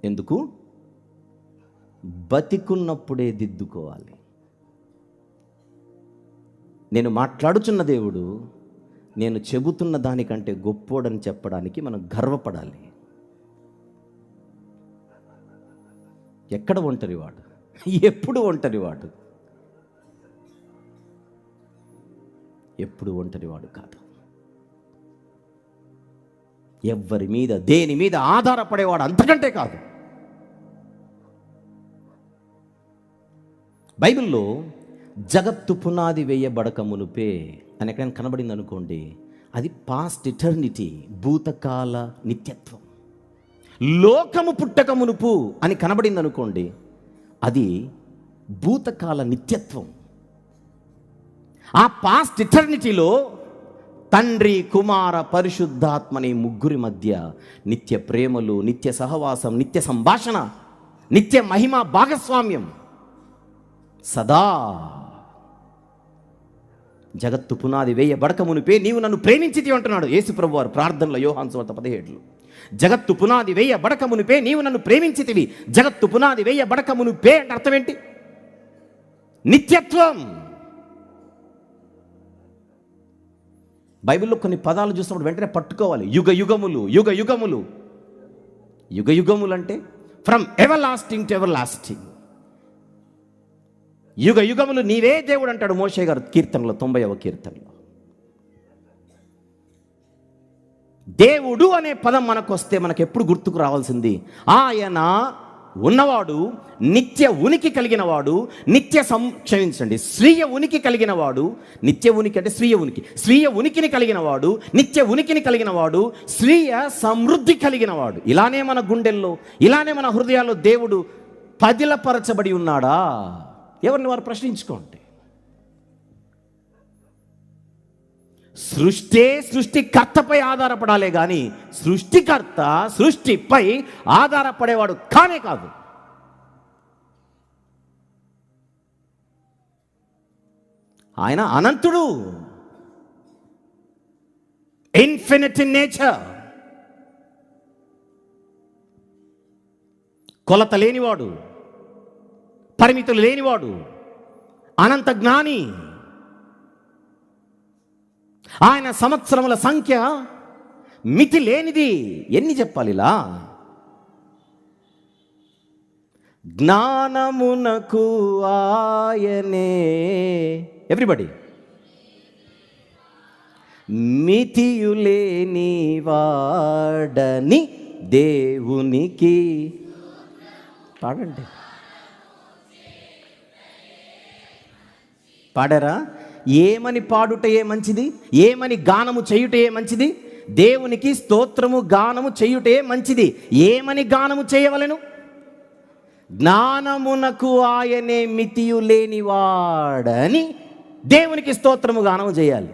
ఎందుకు? బతికున్నప్పుడే దిద్దుకోవాలి. నేను మాట్లాడుచున్న దేవుడు నేను చెబుతున్న దానికంటే గొప్పోడని చెప్పడానికి మనం గర్వపడాలి. ఎక్కడ ఒంటరివాడు? ఎప్పుడు ఒంటరివాడు? ఎప్పుడు ఒంటరివాడు కాదు. ఎవ్వరి మీద, దేని మీద ఆధారపడేవాడు అంతకంటే కాదు. బైబిల్లో జగత్తు పునాది వేయబడక మునుపే అని ఎక్కడైనా కనబడింది అనుకోండి, అది పాస్ట్ ఇటర్నిటీ, భూతకాల నిత్యత్వం. లోకము పుట్టక మునుపు అని కనబడింది అనుకోండి, అది భూతకాల నిత్యత్వం. ఆ పాస్ట్ ఇటర్నిటీలో తండ్రి, కుమార, పరిశుద్ధాత్మని ముగ్గురి మధ్య నిత్య ప్రేమలు, నిత్య సహవాసం, నిత్య సంభాషణ, నిత్య మహిమ భాగస్వామ్యం సదా. జగత్తు పునాది వేయబడక మునిపే నీవు నన్ను ప్రేమించితి అంటున్నాడు యేసు ప్రభువు వారు ప్రార్థనలో, యోహాను సువార్త 17లో. జగత్తు పునాది వేయబడక మునిపే నీవు నన్ను ప్రేమించితివి. జగత్తు పునాది వేయబడక మునిపే అంటే అర్థం ఏంటి? నిత్యత్వం. బైబిల్లో కొన్ని పదాలు చూసినప్పుడు వెంటనే పట్టుకోవాలి. యుగ యుగములు, యుగ యుగములు. యుగ యుగములు అంటే from ever lasting to ever lasting. యుగ యుగములు నీవే దేవుడు అంటాడు మోషే గారు కీర్తనలో, 90వ కీర్తనలో. దేవుడు అనే పదం మనకు వస్తే మనకు ఎప్పుడు గుర్తుకు రావాల్సింది, ఆయన ఉన్నవాడు, నిత్య ఉనికి కలిగిన వాడు, క్షమించండి, స్వీయ ఉనికి కలిగిన వాడు. నిత్య ఉనికి అంటే స్వీయ ఉనికి, స్వీయ ఉనికిని కలిగిన వాడు, నిత్య ఉనికిని కలిగిన వాడు, స్వీయ సమృద్ధి కలిగిన వాడు. ఇలానే మన గుండెల్లో, ఇలానే మన హృదయాల్లో దేవుడు పదిలపరచబడి ఉన్నాడా? ఎవరిని వారు ప్రశ్నించుకోండి. సృష్టికర్తపై ఆధారపడాలే కానీ సృష్టికర్త సృష్టిపై ఆధారపడేవాడు కానే కాదు. ఆయన అనంతుడు, ఇన్ఫినిట్ ఇన్ నేచర్, కొలత లేనివాడు, పరిమితులు లేనివాడు, అనంత జ్ఞాని. ఆయన సంవత్సరముల సంఖ్య మితి లేనిది. ఎన్ని చెప్పాలి ఇలా? జ్ఞానమునకు ఆయనే, ఎవ్రీబడి, మితియులేని వాడని దేవునికి. పాడండి, పాడరా? ఏమని పాడుటయే మంచిది, ఏమని గానము చేయుటయే మంచిది? దేవునికి స్తోత్రము గానము చేయుటే మంచిది. ఏమని గానము చేయవలెను? జ్ఞానమునకు ఆయనే మితియు లేనివాడని దేవునికి స్తోత్రము గానము చేయాలి.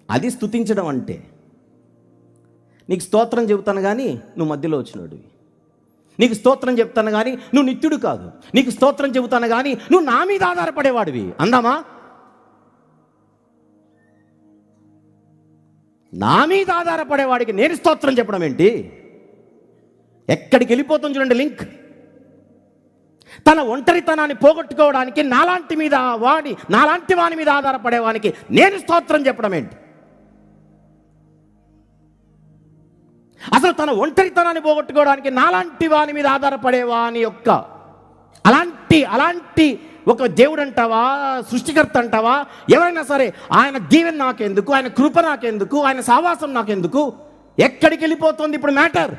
అది స్తుతించడం అంటే. నీకు స్తోత్రం చెబుతాను కానీ నువ్వు మధ్యలో వచ్చినాడు. నీకు స్తోత్రం చెప్తాను కానీ నువ్వు నిత్యుడు కాదు. నీకు స్తోత్రం చెబుతాను కానీ నువ్వు నా మీద ఆధారపడేవాడివి. అందామా? నా మీద ఆధారపడేవాడికి నేను స్తోత్రం చెప్పడం ఏంటి? ఎక్కడికి వెళ్ళిపోతుంది చూడండి లింక్. తన ఒంటరితనాన్ని పోగొట్టుకోవడానికి నాలాంటి వాని మీద ఆధారపడేవానికి నేను స్తోత్రం చెప్పడం ఏంటి? అసలు తన ఒంటరితనాన్ని పోగొట్టుకోవడానికి నాలాంటి వాని మీద ఆధారపడేవాని యొక్క అలాంటి ఒక దేవుడు అంటావా, సృష్టికర్త అంటావా, ఎవరైనా సరే, ఆయన దీవెన నాకెందుకు, ఆయన కృప నాకెందుకు, ఆయన సావాసం నాకెందుకు? ఎక్కడికి వెళ్ళిపోతుంది ఇప్పుడు మ్యాటర్?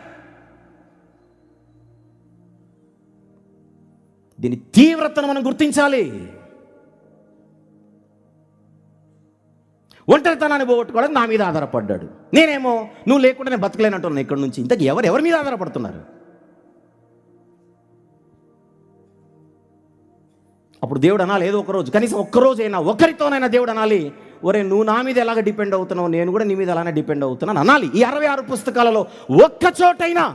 దీని తీవ్రతను మనం గుర్తించాలి. ఒంటరితనాన్ని పోగొట్టుకోవడానికి నా మీద ఆధారపడ్డాడు. నేనేమో నువ్వు లేకుండా నేను బతకలేనంటున్నాను ఇక్కడ నుంచి. ఇంతకీ ఎవరి మీద ఆధారపడుతున్నారు? అప్పుడు దేవుడు అనాలి, ఏదో ఒకరోజు, కనీసం ఒక్కరోజైనా ఒకరితోనైనా దేవుడు అనాలి, ఒరే నువ్వు నా మీద ఎలాగ డిపెండ్ అవుతున్నావు, నేను కూడా నీ మీద అలానే డిపెండ్ అవుతున్నాను అనాలి. ఈ 66 పుస్తకాలలో ఒక్క చోటైనా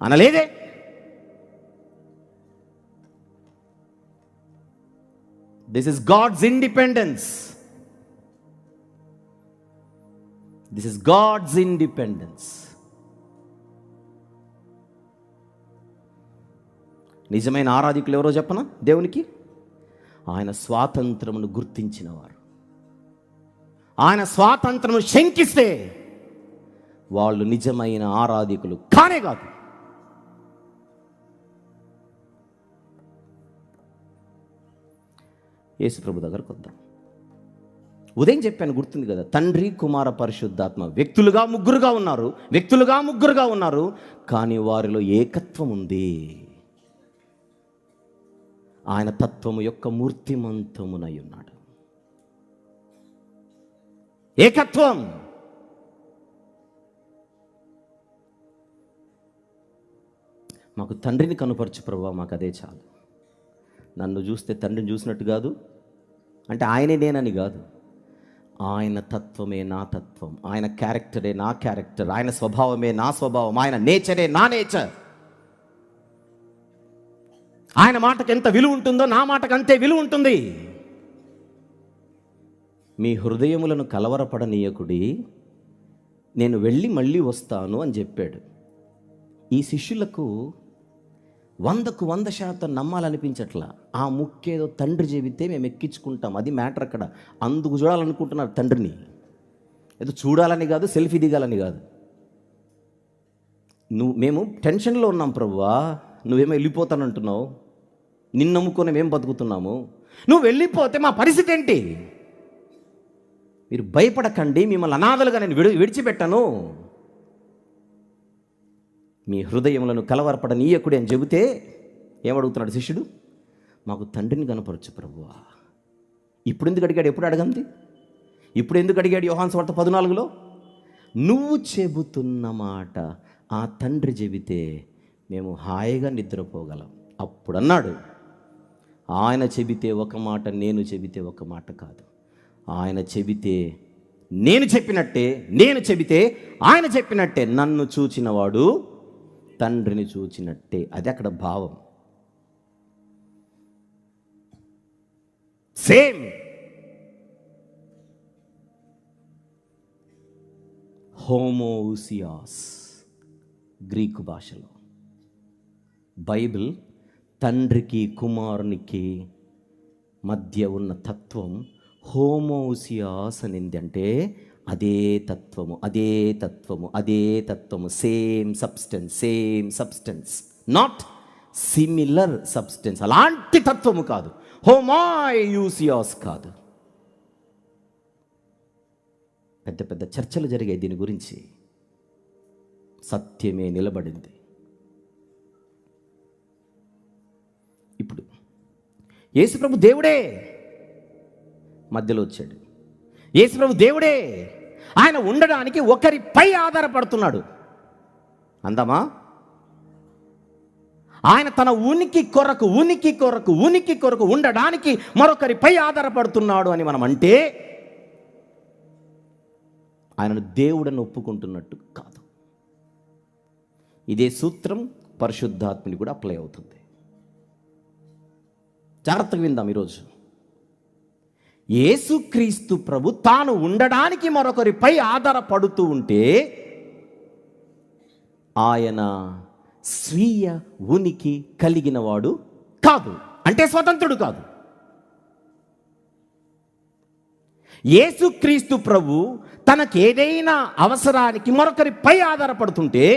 అనలేదే. This is God's independence. This is God's independence. నిజమైన ఆరాధికులు ఎవరో చెప్పనా? దేవునికి ఆయన స్వాతంత్రమును గుర్తించిన వారు. ఆయన స్వాతంత్రమును శంకిస్తే వాళ్ళు నిజమైన ఆరాధికులు కానే కాదు. యేసు ప్రభు దగ్గరకు వద్దాం. ఉదయం చెప్పాను, గుర్తుంది కదా, తండ్రి కుమార పరిశుద్ధాత్మ వ్యక్తులుగా ముగ్గురుగా ఉన్నారు, కానీ వారిలో ఏకత్వం ఉంది. ఆయన తత్వము యొక్క మూర్తిమంతమునై ఉన్నాడు. ఏకత్వం. మాకు తండ్రిని కనుపరచు ప్రభువా, మాకు అదే చాలు. నన్ను చూస్తే తండ్రిని చూసినట్టు కాదు, అంటే ఆయనే నేనని కాదు, ఆయన తత్వమే నా తత్వం, ఆయన క్యారెక్టరే నా క్యారెక్టర్, ఆయన స్వభావమే నా స్వభావం, ఆయన నేచరే నా నేచర్. ఆయన మాటకు ఎంత విలువ ఉంటుందో నా మాటకు అంతే విలువ ఉంటుంది. మీ హృదయములను కలవరపడనీయకుడి, నేను వెళ్ళి మళ్ళీ వస్తాను అని చెప్పాడు. ఈ శిష్యులకు 100కు 100% నమ్మాలనిపించట్లా. ఆ ముక్కేదో తండ్రి చెబితే మేము ఎక్కించుకుంటాం, అది మ్యాటర్ అక్కడ. అందుకు చూడాలనుకుంటున్నారు తండ్రిని. ఏదో చూడాలని కాదు, సెల్ఫీ దిగాలని కాదు. మేము టెన్షన్లో ఉన్నాం ప్రభువా, నువ్వేమో వెళ్ళిపోతానంటున్నావు, నిన్ను నమ్ముకొని మేము బతుకుతున్నాము, నువ్వు వెళ్ళిపోతే మా పరిస్థితి ఏంటి? మీరు భయపడకండి, మిమ్మల్ని అనాథలుగా నేను విడిచిపెట్టను. మీ హృదయములను కలవరపడనీయకుడి అని చెబితే ఏమడుగుతున్నాడు శిష్యుడు? మాకు తండ్రిని కనపరచు ప్రభువా. ఇప్పుడు ఎందుకు అడిగాడు? ఎప్పుడు అడగంది? ఇప్పుడు ఎందుకు అడిగాడు? యోహాను సువార్త 14లో నువ్వు చెబుతున్న మాట ఆ తండ్రి చెబితే మేము హాయిగా నిద్రపోగలం. అప్పుడు అన్నాడు, ఆయన చెబితే ఒక మాట, నేను చెబితే ఒక మాట కాదు. ఆయన చెబితే నేను చెప్పినట్టే, నేను చెబితే ఆయన చెప్పినట్టే. నన్ను చూచినవాడు తండ్రిని చూచినట్టే. అది అక్కడ భావం. సేమ్. హోమోసియాస్ గ్రీకు భాషలో. బైబిల్ తండ్రికి కుమారునికి మధ్య ఉన్న తత్వం హోమోసియాస్ అనింది. అంటే అదే తత్వము, అదే తత్వము, అదే తత్వము. Same substance, not similar substance. అలాంటి తత్వము కాదు. హోమోయూసియాస్ కాదు. పెద్ద పెద్ద చర్చలు జరిగాయి దీని గురించి. సత్యమే నిలబడింది. ఇప్పుడు యేసుప్రభు దేవుడే మధ్యలో వచ్చాడు. యేసుప్రభు దేవుడే. ఆయన ఉండడానికి ఒకరిపై ఆధారపడుతున్నాడు. అందామా? ఆయన తన ఉనికి కొరకు ఉండడానికి మరొకరిపై ఆధారపడుతున్నాడు అని మనం అంటే ఆయనను దేవుడని ఒప్పుకుంటున్నట్టు కాదు. ఇదే సూత్రం పరిశుద్ధాత్మని కూడా అప్లై అవుతుంది. జాగ్రత్తగా విందాం ఈరోజు. యేసుక్రీస్తు ప్రభు తాను ఉండడానికి మరొకరిపై ఆధారపడుతూ ఉంటే ఆయన స్వీయ ఉనికి కలిగిన వాడు కాదు. అంటే స్వతంత్రుడు కాదు. యేసుక్రీస్తు ప్రభు తనకేదైనా అవసరానికి మరొకరిపై ఆధారపడుతుంటే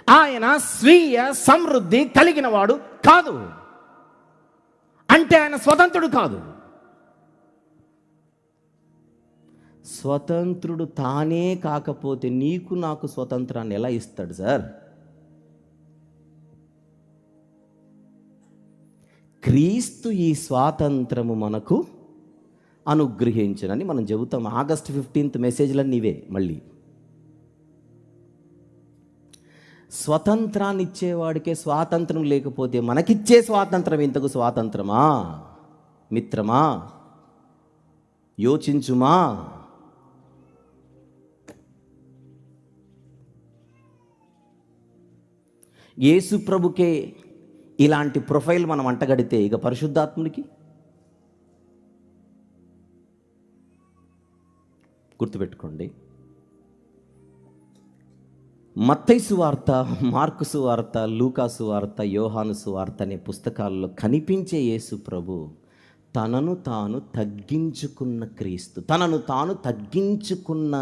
ఆయన స్వీయ సమృద్ధి కలిగిన వాడు కాదు. అంటే ఆయన స్వతంత్రుడు కాదు. స్వతంత్రుడు తానే కాకపోతే నీకు నాకు స్వతంత్రాన్ని ఎలా ఇస్తాడు సార్? క్రీస్తు ఈ స్వాతంత్రము మనకు అనుగ్రహించనని మనం చెబుతాం. ఆగస్టు 15 మెసేజ్లన్నీ ఇవే. మళ్ళీ స్వతంత్రాన్ని ఇచ్చేవాడికే స్వాతంత్రం లేకపోతే మనకిచ్చే స్వాతంత్రం ఇంతకు స్వాతంత్రమా? మిత్రమా, యోచించుమా. యేసు ప్రభుకే ఇలాంటి ప్రొఫైల్ మనం అంటగడితే ఇక పరిశుద్ధాత్మునికి గుర్తుపెట్టుకోండి. మత్తయి సువార్త, మార్కు సువార్త, లూకా సువార్త, యోహాను సువార్త అనే పుస్తకాల్లో కనిపించే యేసు ప్రభు తనను తాను తగ్గించుకున్న క్రీస్తు, తనను తాను తగ్గించుకున్న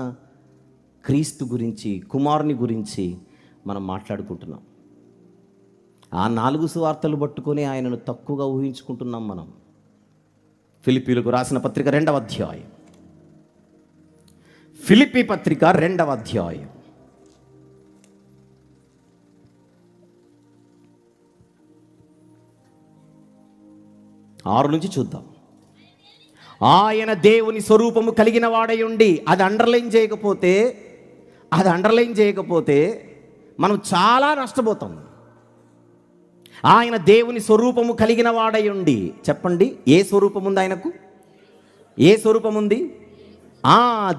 క్రీస్తు గురించి, కుమారుని గురించి మనం మాట్లాడుకుంటున్నాం. ఆ 4 సువార్తలు పట్టుకొని ఆయనను తక్కువగా ఊహించుకుంటున్నాం మనం. ఫిలిప్పీలకు రాసిన పత్రిక 2వ అధ్యాయం, ఫిలిప్పీ పత్రిక 2వ అధ్యాయం 6 నుంచి చూద్దాం. ఆయన దేవుని స్వరూపము కలిగిన వాడై ఉండి, అది అండర్లైన్ చేయకపోతే మనం చాలా నష్టపోతాం. ఆయన దేవుని స్వరూపము కలిగిన వాడై ఉండి, చెప్పండి, ఏ స్వరూపం ఉంది ఆయనకు? ఏ స్వరూపం ఉంది?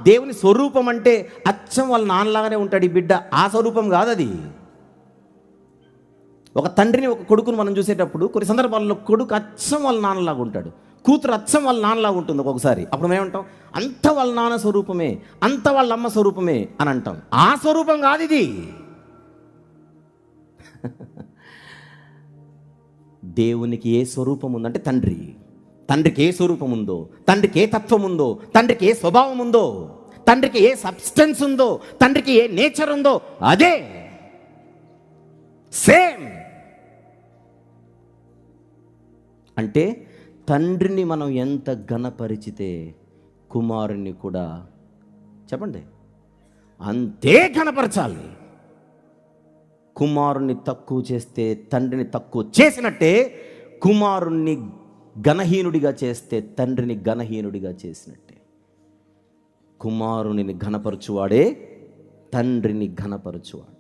దేవుని స్వరూపం అంటే అచ్చం వాళ్ళ నాన్నలాగానే ఉంటాడు ఈ బిడ్డ. ఆ స్వరూపం కాదు అది. ఒక తండ్రిని, ఒక కొడుకును మనం చూసేటప్పుడు కొన్ని సందర్భాల్లో కొడుకు అచ్చం వాళ్ళ నాన్నలాగా ఉంటాడు, కూతురు అచ్చం వాళ్ళ నాన్నలాగా ఉంటుంది ఒక్కొక్కసారి. అప్పుడు మేమంటాం, అంత వాళ్ళ నాన్న స్వరూపమే, అంత వాళ్ళ అమ్మ స్వరూపమే అని అంటాం. ఆ స్వరూపం కాదు ఇది. దేవునికి ఏ స్వరూపం ఉందంటే తండ్రికి ఏ స్వరూపం ఉందో, తండ్రికి ఏ తత్వం ఉందో, తండ్రికి ఏ స్వభావం ఉందో, తండ్రికి ఏ సబ్స్టెన్స్ ఉందో, తండ్రికి ఏ నేచర్ ఉందో అదే సేమ్. అంటే తండ్రిని మనం ఎంత ఘనపరిచితే కుమారుని కూడా, చెప్పండి, అంతే ఘనపరచాలి. కుమారుణ్ణి తక్కువ చేస్తే తండ్రిని తక్కువ చేసినట్టే, కుమారుణ్ణి ఘనహీనుడిగా చేస్తే తండ్రిని ఘనహీనుడిగా చేసినట్టే. కుమారునిని ఘనపరచువాడే తండ్రిని ఘనపరచువాడు.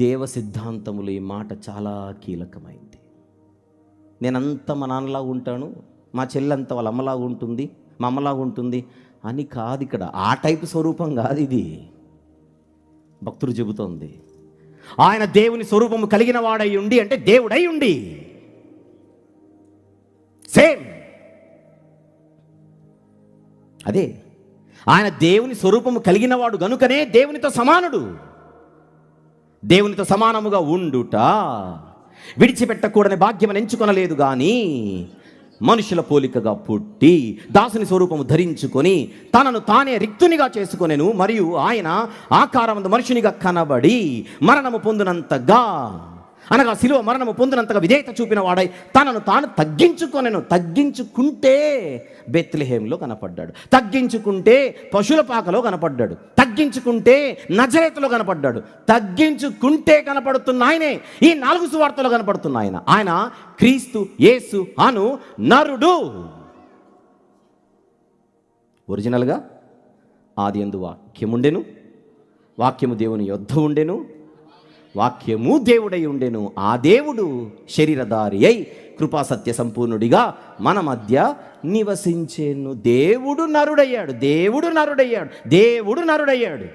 దేవ సిద్ధాంతములు ఈ మాట చాలా కీలకమైంది. నేనంత మా నాన్నలాగా ఉంటాను, మా చెల్లంత వాళ్ళ అమ్మలాగా ఉంటుంది, మా అమ్మలాగా ఉంటుంది అని కాదు. ఇక్కడ ఆ టైపు స్వరూపం కాదు ఇది. భక్తుడు చెబుతోంది ఆయన దేవుని స్వరూపము కలిగిన వాడై ఉండి అంటే దేవుడై ఉండి సేమ్ అదే ఆయన దేవుని స్వరూపము కలిగిన వాడు గనుకనే దేవునితో సమానుడు. దేవునితో సమానముగా ఉండుట విడిచిపెట్టకూడని భాగ్యమని ఎంచుకొనలేదు కానీ మనుషుల పోలికగా పుట్టి దాసుని స్వరూపము ధరించుకొని తనను తానే రిక్తునిగా చేసుకొనెను. మరియు ఆయన ఆకారమందు మనుషునిగా కనబడి మరణము పొందినంతగా, అనగా శిలువ మరణము పొందినంతగా విధేయత చూపిన వాడై తనను తాను తగ్గించుకొనెను. తగ్గించుకుంటే బెత్లెహేంలో కనపడ్డాడు, తగ్గించుకుంటే పశుల పాకలో కనపడ్డాడు, తగ్గించుకుంటే నజరేతులో కనపడ్డాడు, తగ్గించుకుంటే కనపడుతున్న ఆయనే ఈ 4 సువార్తలో కనపడుతున్న ఆయన. ఆయన క్రీస్తు యేసు అను నరుడు. ఒరిజినల్గా ఆదియందు వాక్యముండెను, వాక్యము దేవుని యొద్ద ఉండెను, వాక్యము దేవుడై ఉండెను. ఆ దేవుడు శరీరధారి అయి కృపా సత్య సంపూర్ణుడిగా మన మధ్య నివసించేను. దేవుడు నరుడయ్యాడు, దేవుడు నరుడయ్యాడు, దేవుడు నరుడయ్యాడు.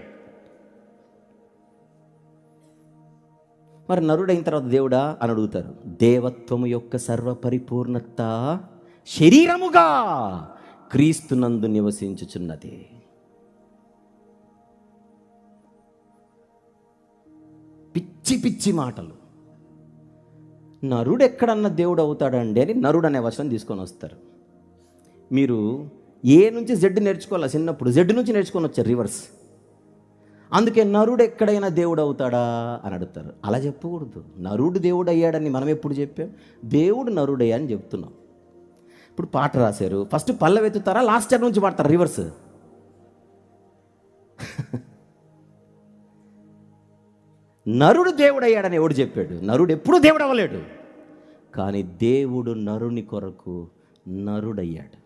మరి నరుడైన తర్వాత దేవుడా అని అడుగుతారు. దేవత్వము యొక్క సర్వపరిపూర్ణత శరీరముగా క్రీస్తునందు నివసించుచున్నది. పిచ్చి పిచ్చి మాటలు. నరుడు ఎక్కడన్నా దేవుడు అవుతాడండి అని నరుడు అనే వచనం తీసుకొని వస్తారు. మీరు ఏ నుంచి జెడ్ నేర్చుకోవాలి, చిన్నప్పుడు జెడ్ నుంచి నేర్చుకొని వచ్చారు రివర్స్. అందుకే నరుడు ఎక్కడైనా దేవుడు అవుతాడా అని అడుగుతారు. అలా చెప్పకూడదు. నరుడు దేవుడు అయ్యాడని మనం ఎప్పుడు చెప్పాం? దేవుడు నరుడయ్యా అని చెప్తున్నాం. ఇప్పుడు పాట రాశారు, ఫస్ట్ పల్లవెత్తుతారా లాస్ట్ చరణం నుంచి పాడతారు రివర్స్. నరుడు దేవుడు అయ్యాడని ఎవడు చెప్పాడు? నరుడు ఎప్పుడూ దేవుడు అవ్వలేడు. కానీ దేవుడు నరుని కొరకు నరుడయ్యాడు.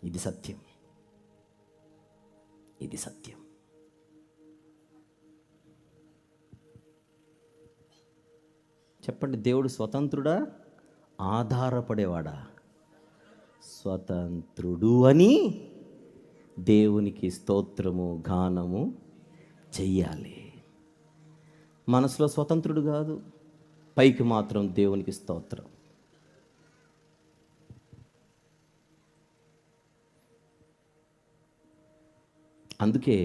ఇది సత్యం, ఇది సత్యం. చెప్పండి, దేవుడు స్వతంత్రుడా ఆధారపడేవాడా? స్వతంత్రుడు అని దేవునికి స్తోత్రము గానము చెయ్యాలి. మనసులో స్వతంత్రుడు కాదు, పైకి మాత్రం దేవునికి స్తోత్రం. అందుకే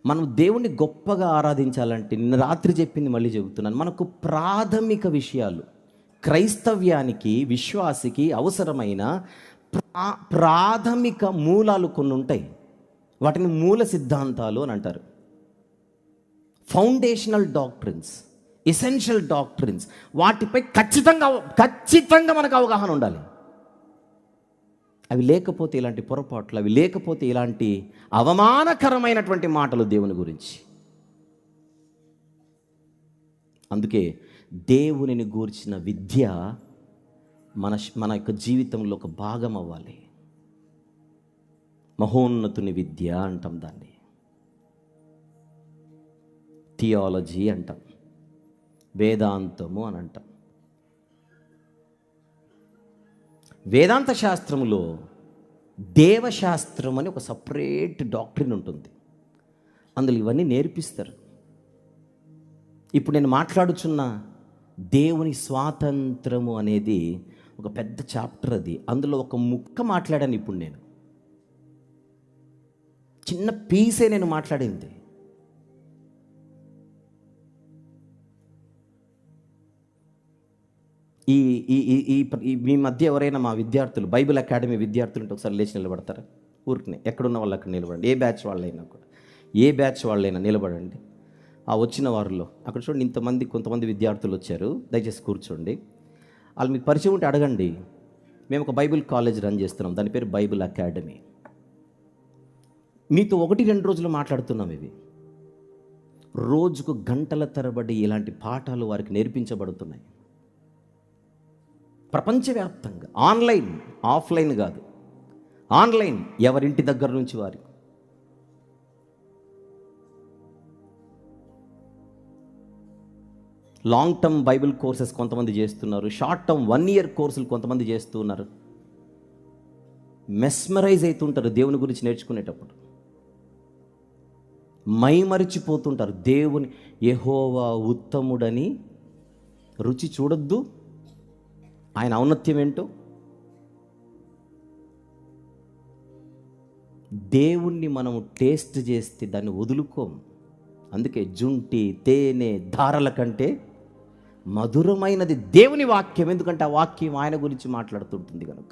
మనం దేవుణ్ణి గొప్పగా ఆరాధించాలంటే, నిన్న రాత్రి చెప్పింది మళ్ళీ చెబుతున్నాను, మనకు ప్రాథమిక విషయాలు, క్రైస్తవ్యానికి విశ్వాసికి అవసరమైన ప్రాథమిక మూలాలు కొన్ని ఉంటాయి. వాటిని మూల సిద్ధాంతాలు అని అంటారు. Foundational doctrines, essential doctrines. వాటిపై ఖచ్చితంగా మనకు అవగాహన ఉండాలి. అవి లేకపోతే ఇలాంటి పొరపాట్లు, అవి లేకపోతే ఇలాంటి అవమానకరమైనటువంటి మాటలు దేవుని గురించి. అందుకే దేవునిని గూర్చిన విద్య మన యొక్క జీవితంలో ఒక భాగం అవ్వాలి. మహోన్నతుని విద్య అంటాం దాన్ని, థియాలజీ అంటాం, వేదాంతము అని అంటాం. వేదాంత శాస్త్రములో దేవశాస్త్రం అని ఒక సపరేట్ డాక్ట్రిన్ ఉంటుంది. అందులో ఇవన్నీ నేర్పిస్తారు. ఇప్పుడు నేను మాట్లాడుచున్న దేవుని స్వాతంత్రము అనేది ఒక పెద్ద చాప్టర్. అది అందులో ఒక ముక్క మాట్లాడాను. ఇప్పుడు నేను చిన్న పీసే నేను మాట్లాడింది. మీ మధ్య ఎవరైనా మా విద్యార్థులు, బైబిల్ అకాడమీ విద్యార్థులు ఉంటే ఒకసారి లేచి నిలబడతారా? ఊరికి ఎక్కడున్న వాళ్ళు అక్కడ నిలబడండి. ఏ బ్యాచ్ వాళ్ళైనా కూడా, ఏ బ్యాచ్ వాళ్ళైనా నిలబడండి. ఆ వచ్చిన వారిలో అక్కడ చూడండి, కొంతమంది విద్యార్థులు వచ్చారు. దయచేసి కూర్చోండి. వాళ్ళు మీకు పరిచయం ఉంటే అడగండి. మేము ఒక బైబిల్ కాలేజ్ రన్ చేస్తున్నాం, దాని పేరు బైబిల్ అకాడమీ. మీతో 1-2 రోజులు మాట్లాడుతున్నాం. ఇవి రోజుకు గంటల తరబడి ఇలాంటి పాఠాలు వారికి నేర్పించబడుతున్నాయి. ప్రపంచవ్యాప్తంగా ఆన్లైన్, ఆఫ్లైన్ కాదు, ఆన్లైన్, ఎవరింటి దగ్గర నుంచి వారి. లాంగ్ టర్మ్ బైబిల్ కోర్సెస్ కొంతమంది చేస్తున్నారు, షార్ట్ టర్మ్ 1 ఇయర్ కోర్సులు కొంతమంది చేస్తున్నారు. మెస్మరైజ్ అవుతుంటారు దేవుని గురించి నేర్చుకునేటప్పుడు, మైమరిచిపోతుంటారు. దేవుని యెహోవా ఉత్తముడని రుచి చూడొద్దు, ఆయన ఔన్నత్యం ఏంటో. దేవుణ్ణి మనము టేస్ట్ చేస్తే దాన్ని వదులుకోము. అందుకే జుంటి తేనె ధారల కంటే మధురమైనది దేవుని వాక్యం. ఎందుకంటే ఆ వాక్యం ఆయన గురించి మాట్లాడుతుంటుంది కనుక.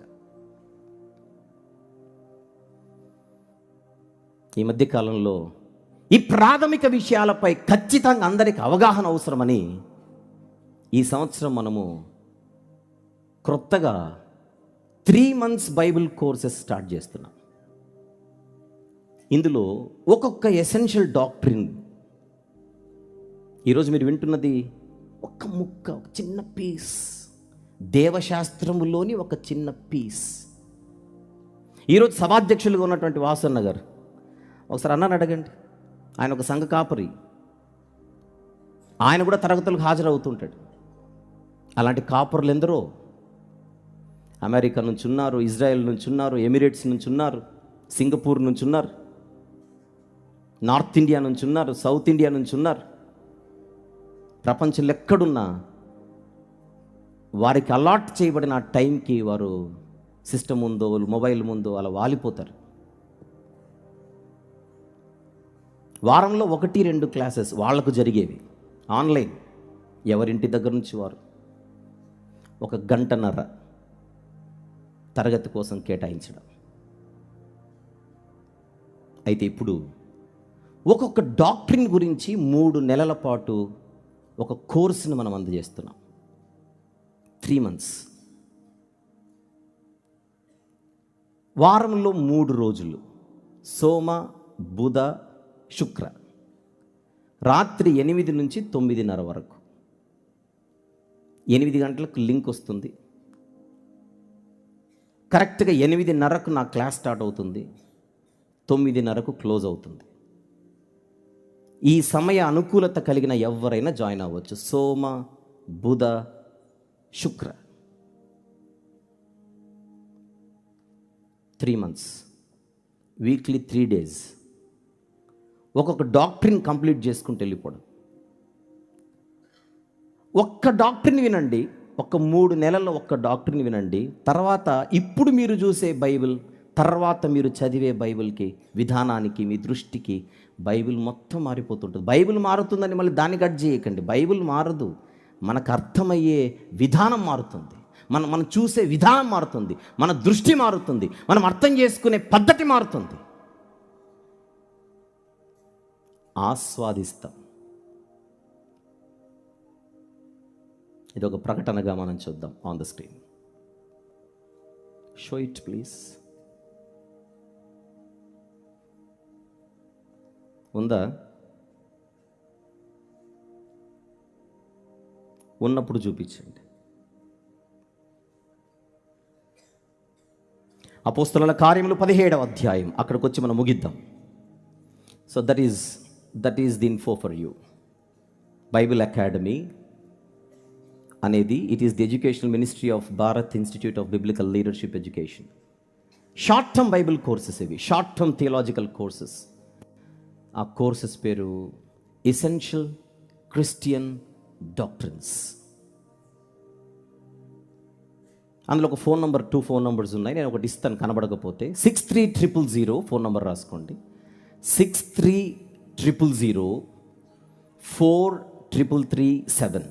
ఈ మధ్యకాలంలో ఈ ప్రాథమిక విషయాలపై ఖచ్చితంగా అందరికి అవగాహన అవసరమని ఈ సంవత్సరం మనము క్రొత్తగా 3 months బైబిల్ కోర్సెస్ స్టార్ట్ చేస్తున్నాం. ఇందులో ఒక్కొక్క ఎసెన్షియల్ డాక్ట్రిన్, ఈరోజు మీరు వింటున్నది ఒక ముక్క, ఒక చిన్న పీస్, దేవశాస్త్రములోని ఒక చిన్న పీస్. ఈరోజు సభాధ్యక్షులుగా ఉన్నటువంటి వాసన్న గారు, ఒకసారి అన్నాను అడగండి. ఆయన ఒక సంఘ కాపరి, ఆయన కూడా తరగతులకు హాజరవుతుంటాడు. అలాంటి కాపరులు ఎందరో అమెరికా నుంచి ఉన్నారు, ఇజ్రాయెల్ నుంచి ఉన్నారు, ఎమిరేట్స్ నుంచి ఉన్నారు, సింగపూర్ నుంచి ఉన్నారు, నార్త్ ఇండియా నుంచి ఉన్నారు, సౌత్ ఇండియా నుంచి ఉన్నారు. ప్రపంచంలో ఎక్కడున్నా వారికి అలాట్ చేయబడిన ఆ టైంకి వారు సిస్టమ్ ముందో మొబైల్ ముందో అలా వాలిపోతారు. వారంలో 1-2 క్లాసెస్ వాళ్లకు జరిగేవి ఆన్లైన్, ఎవరింటి దగ్గర నుంచి వారు 1 గంటన్నర తరగతి కోసం కేటాయించడం. అయితే ఇప్పుడు ఒక్కొక్క డాక్ట్రిన్ గురించి 3 నెలల పాటు ఒక కోర్సును మనం అందజేస్తున్నాం. 3 months, వారంలో 3 రోజులు, సోమ బుధ శుక్ర, రాత్రి 8 నుంచి 9:30 వరకు. 8 గంటలకు లింక్ వస్తుంది. కరెక్ట్గా 8:30కు నా క్లాస్ స్టార్ట్ అవుతుంది, 9:30కు క్లోజ్ అవుతుంది. ఈ సమయ అనుకూలత కలిగిన ఎవరైనా జాయిన్ అవ్వచ్చు. సోమ బుధ శుక్ర 3 months, వీక్లీ 3 days, ఒక్కొక్క డాక్ట్రిన్ కంప్లీట్ చేసుకుంటూ వెళ్ళిపోవడం. ఒక్క డాక్ట్రిన్ వినండి, 3 నెలల్లో ఒక్క డాక్ట్రిన్ వినండి. తర్వాత ఇప్పుడు మీరు చూసే బైబిల్, తర్వాత మీరు చదివే బైబిల్కి, విధానానికి, మీ దృష్టికి బైబిల్ మొత్తం మారిపోతుంటుంది. బైబిల్ మారుతుందని మళ్ళీ దాన్ని కట్ చేయకండి. బైబిల్ మారదు, మనకు అర్థమయ్యే విధానం మారుతుంది, మనం చూసే విధానం మారుతుంది, మన దృష్టి మారుతుంది, మనం అర్థం చేసుకునే పద్ధతి మారుతుంది. ఆస్వాదిస్తాం. ఇది ఒక ప్రకటనగా మనం చూద్దాం. On the screen show it please. ఉందా? ఉన్నప్పుడు చూపించండి. అపోస్తలుల కార్యములు 17వ అధ్యాయం, అక్కడికి వచ్చి మనం ముగిద్దాం. So that is the info for you. Bible academy అనేది it is the educational ministry of Bharat institute of biblical leadership education. Short term Bible courses ఇవి, షార్ట్ టర్మ్ థియలాజికల్ కోర్సెస్. ఆ కోర్సెస్ పేరు ఎసెన్షియల్ క్రిస్టియన్ డాక్ట్రిన్స్. అందులో ఒక phone number, 2 phone numbers ఉన్నాయి. నేను ఒకటి ఇస్తాను కనబడకపోతే. 6300 ఫోన్ నంబర్ రాసుకోండి. 6300 4337.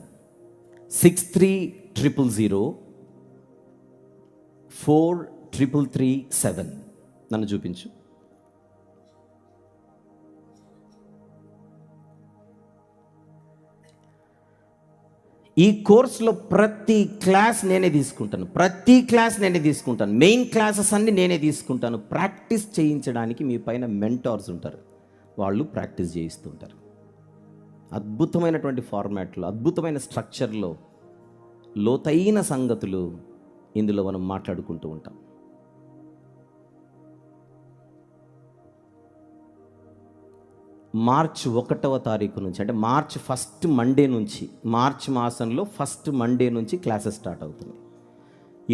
6300 4337. నన్ను చూపించు. ఈ కోర్సులో ప్రతి క్లాస్ నేనే తీసుకుంటాను. మెయిన్ క్లాసెస్ అన్నీ నేనే తీసుకుంటాను. ప్రాక్టీస్ చేయించడానికి మీ పైన మెంటార్స్ ఉంటారు, వాళ్ళు ప్రాక్టీస్ చేయిస్తుంటారు. అద్భుతమైనటువంటి ఫార్మాట్లో, అద్భుతమైన స్ట్రక్చర్లో లోతైన సంగతులు ఇందులో మనం మాట్లాడుకుంటూ ఉంటాం. మార్చి 1వ తారీఖు నుంచి, అంటే మార్చ్ మాసంలో ఫస్ట్ మండే నుంచి క్లాసెస్ స్టార్ట్ అవుతుంది.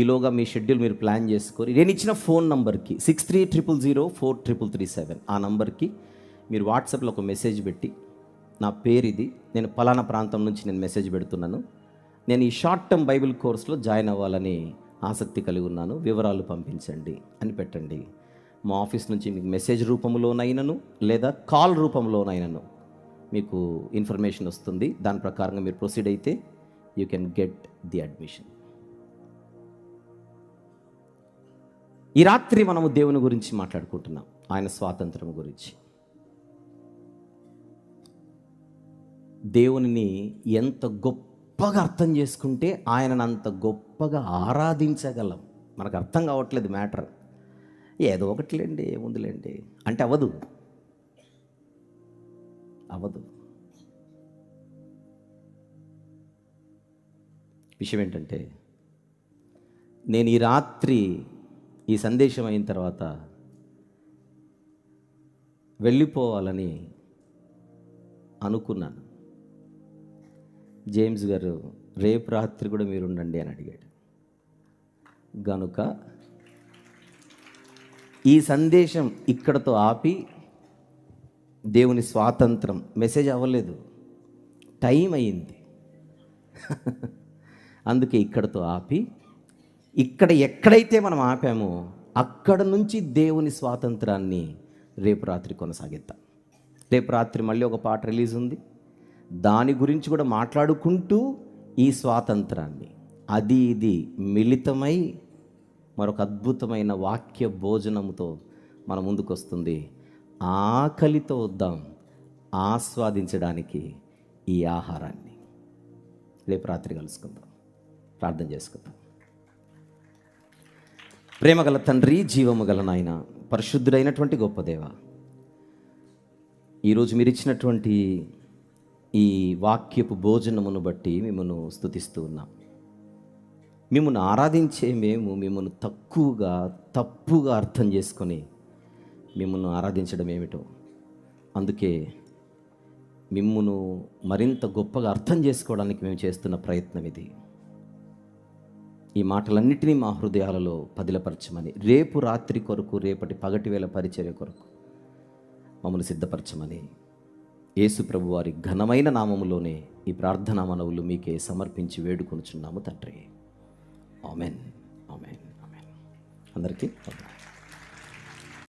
ఈలోగా మీ షెడ్యూల్ మీరు ప్లాన్ చేసుకొని నేను ఇచ్చిన ఫోన్ నంబర్కి 6300043337 ఆ నంబర్కి మీరు వాట్సాప్లో ఒక మెసేజ్ పెట్టి, నా పేరు ఇది, నేను పలానా ప్రాంతం నుంచి నేను మెసేజ్ పెడుతున్నాను, నేను ఈ షార్ట్ టర్మ్ బైబిల్ కోర్సులో జాయిన్ అవ్వాలని ఆసక్తి కలిగి ఉన్నాను, వివరాలు పంపించండి అని పెట్టండి. మా ఆఫీస్ నుంచి మీకు మెసేజ్ రూపంలోనైనను లేదా కాల్ రూపంలోనైనను మీకు ఇన్ఫర్మేషన్ వస్తుంది. దాని ప్రకారంగా మీరు ప్రొసీడ్ అయితే you can get the admission. ఈ రాత్రి మనము దేవుని గురించి మాట్లాడుకుంటున్నాం, ఆయన స్వాతంత్రం గురించి. దేవునిని ఎంత గొప్పగా అర్థం చేసుకుంటే ఆయనను అంత గొప్పగా ఆరాధించగలం. మనకు అర్థం కావట్లేదు మ్యాటర్. ఏదో ఒకటిలేండి, ఏముందిలేండి అంటే అవ్వదు. విషయం ఏంటంటే, నేను ఈ రాత్రి ఈ సందేశం అయిన తర్వాత వెళ్ళిపోవాలని అనుకున్నాను. జేమ్స్ గారు రేపు రాత్రి కూడా మీరు ఉండండి అని అడిగాడు. గనుక ఈ సందేశం ఇక్కడతో ఆపి, దేవుని స్వాతంత్రం మెసేజ్ అవ్వలేదు, టైం అయింది. అందుకే ఇక్కడతో ఆపి, ఇక్కడ ఎక్కడైతే మనం ఆపామో అక్కడ నుంచి దేవుని స్వాతంత్రాన్ని రేపు రాత్రి కొనసాగిద్దాం. రేపు రాత్రి మళ్ళీ ఒక పాట రిలీజ్ ఉంది, దాని గురించి కూడా మాట్లాడుకుంటూ ఈ స్వాతంత్రాన్ని అది ఇది మిళితమై మరొక అద్భుతమైన వాక్య భోజనముతో మన ముందుకు వస్తుంది. ఆకలితో వద్దాం ఆస్వాదించడానికి ఈ ఆహారాన్ని. రేపు రాత్రి కలుసుకుందాం, ప్రార్థన చేసుకుందాం. ప్రేమగల తండ్రి, జీవము గల నాయన, పరిశుద్ధుడైనటువంటి గొప్ప దేవ, ఈరోజు మీరు ఇచ్చినటువంటి ఈ వాక్యపు భోజనమును బట్టి మిమ్మల్ని స్తుతిస్తూ ఉన్నాం. మిమ్మల్ని ఆరాధించే మేము మిమ్మల్ని తప్పుగా అర్థం చేసుకొని మిమ్మల్ని ఆరాధించడం ఏమిటో, అందుకే మిమ్మల్ని మరింత గొప్పగా అర్థం చేసుకోవడానికి మేము చేస్తున్న ప్రయత్నం ఇది. ఈ మాటలన్నిటినీ మా హృదయాలలో పదిలపరచమని, రేపు రాత్రి కొరకు, రేపటి పగటి వేళ పరిచర్య కొరకు మమ్మల్ని సిద్ధపరచమని యేసు ప్రభు వారి ఘనమైన నామములోనే ఈ ప్రార్థనా మనవులు మీకే సమర్పించి వేడుకొనుచున్నాము తండ్రి. ఆమెన్. అందరికీ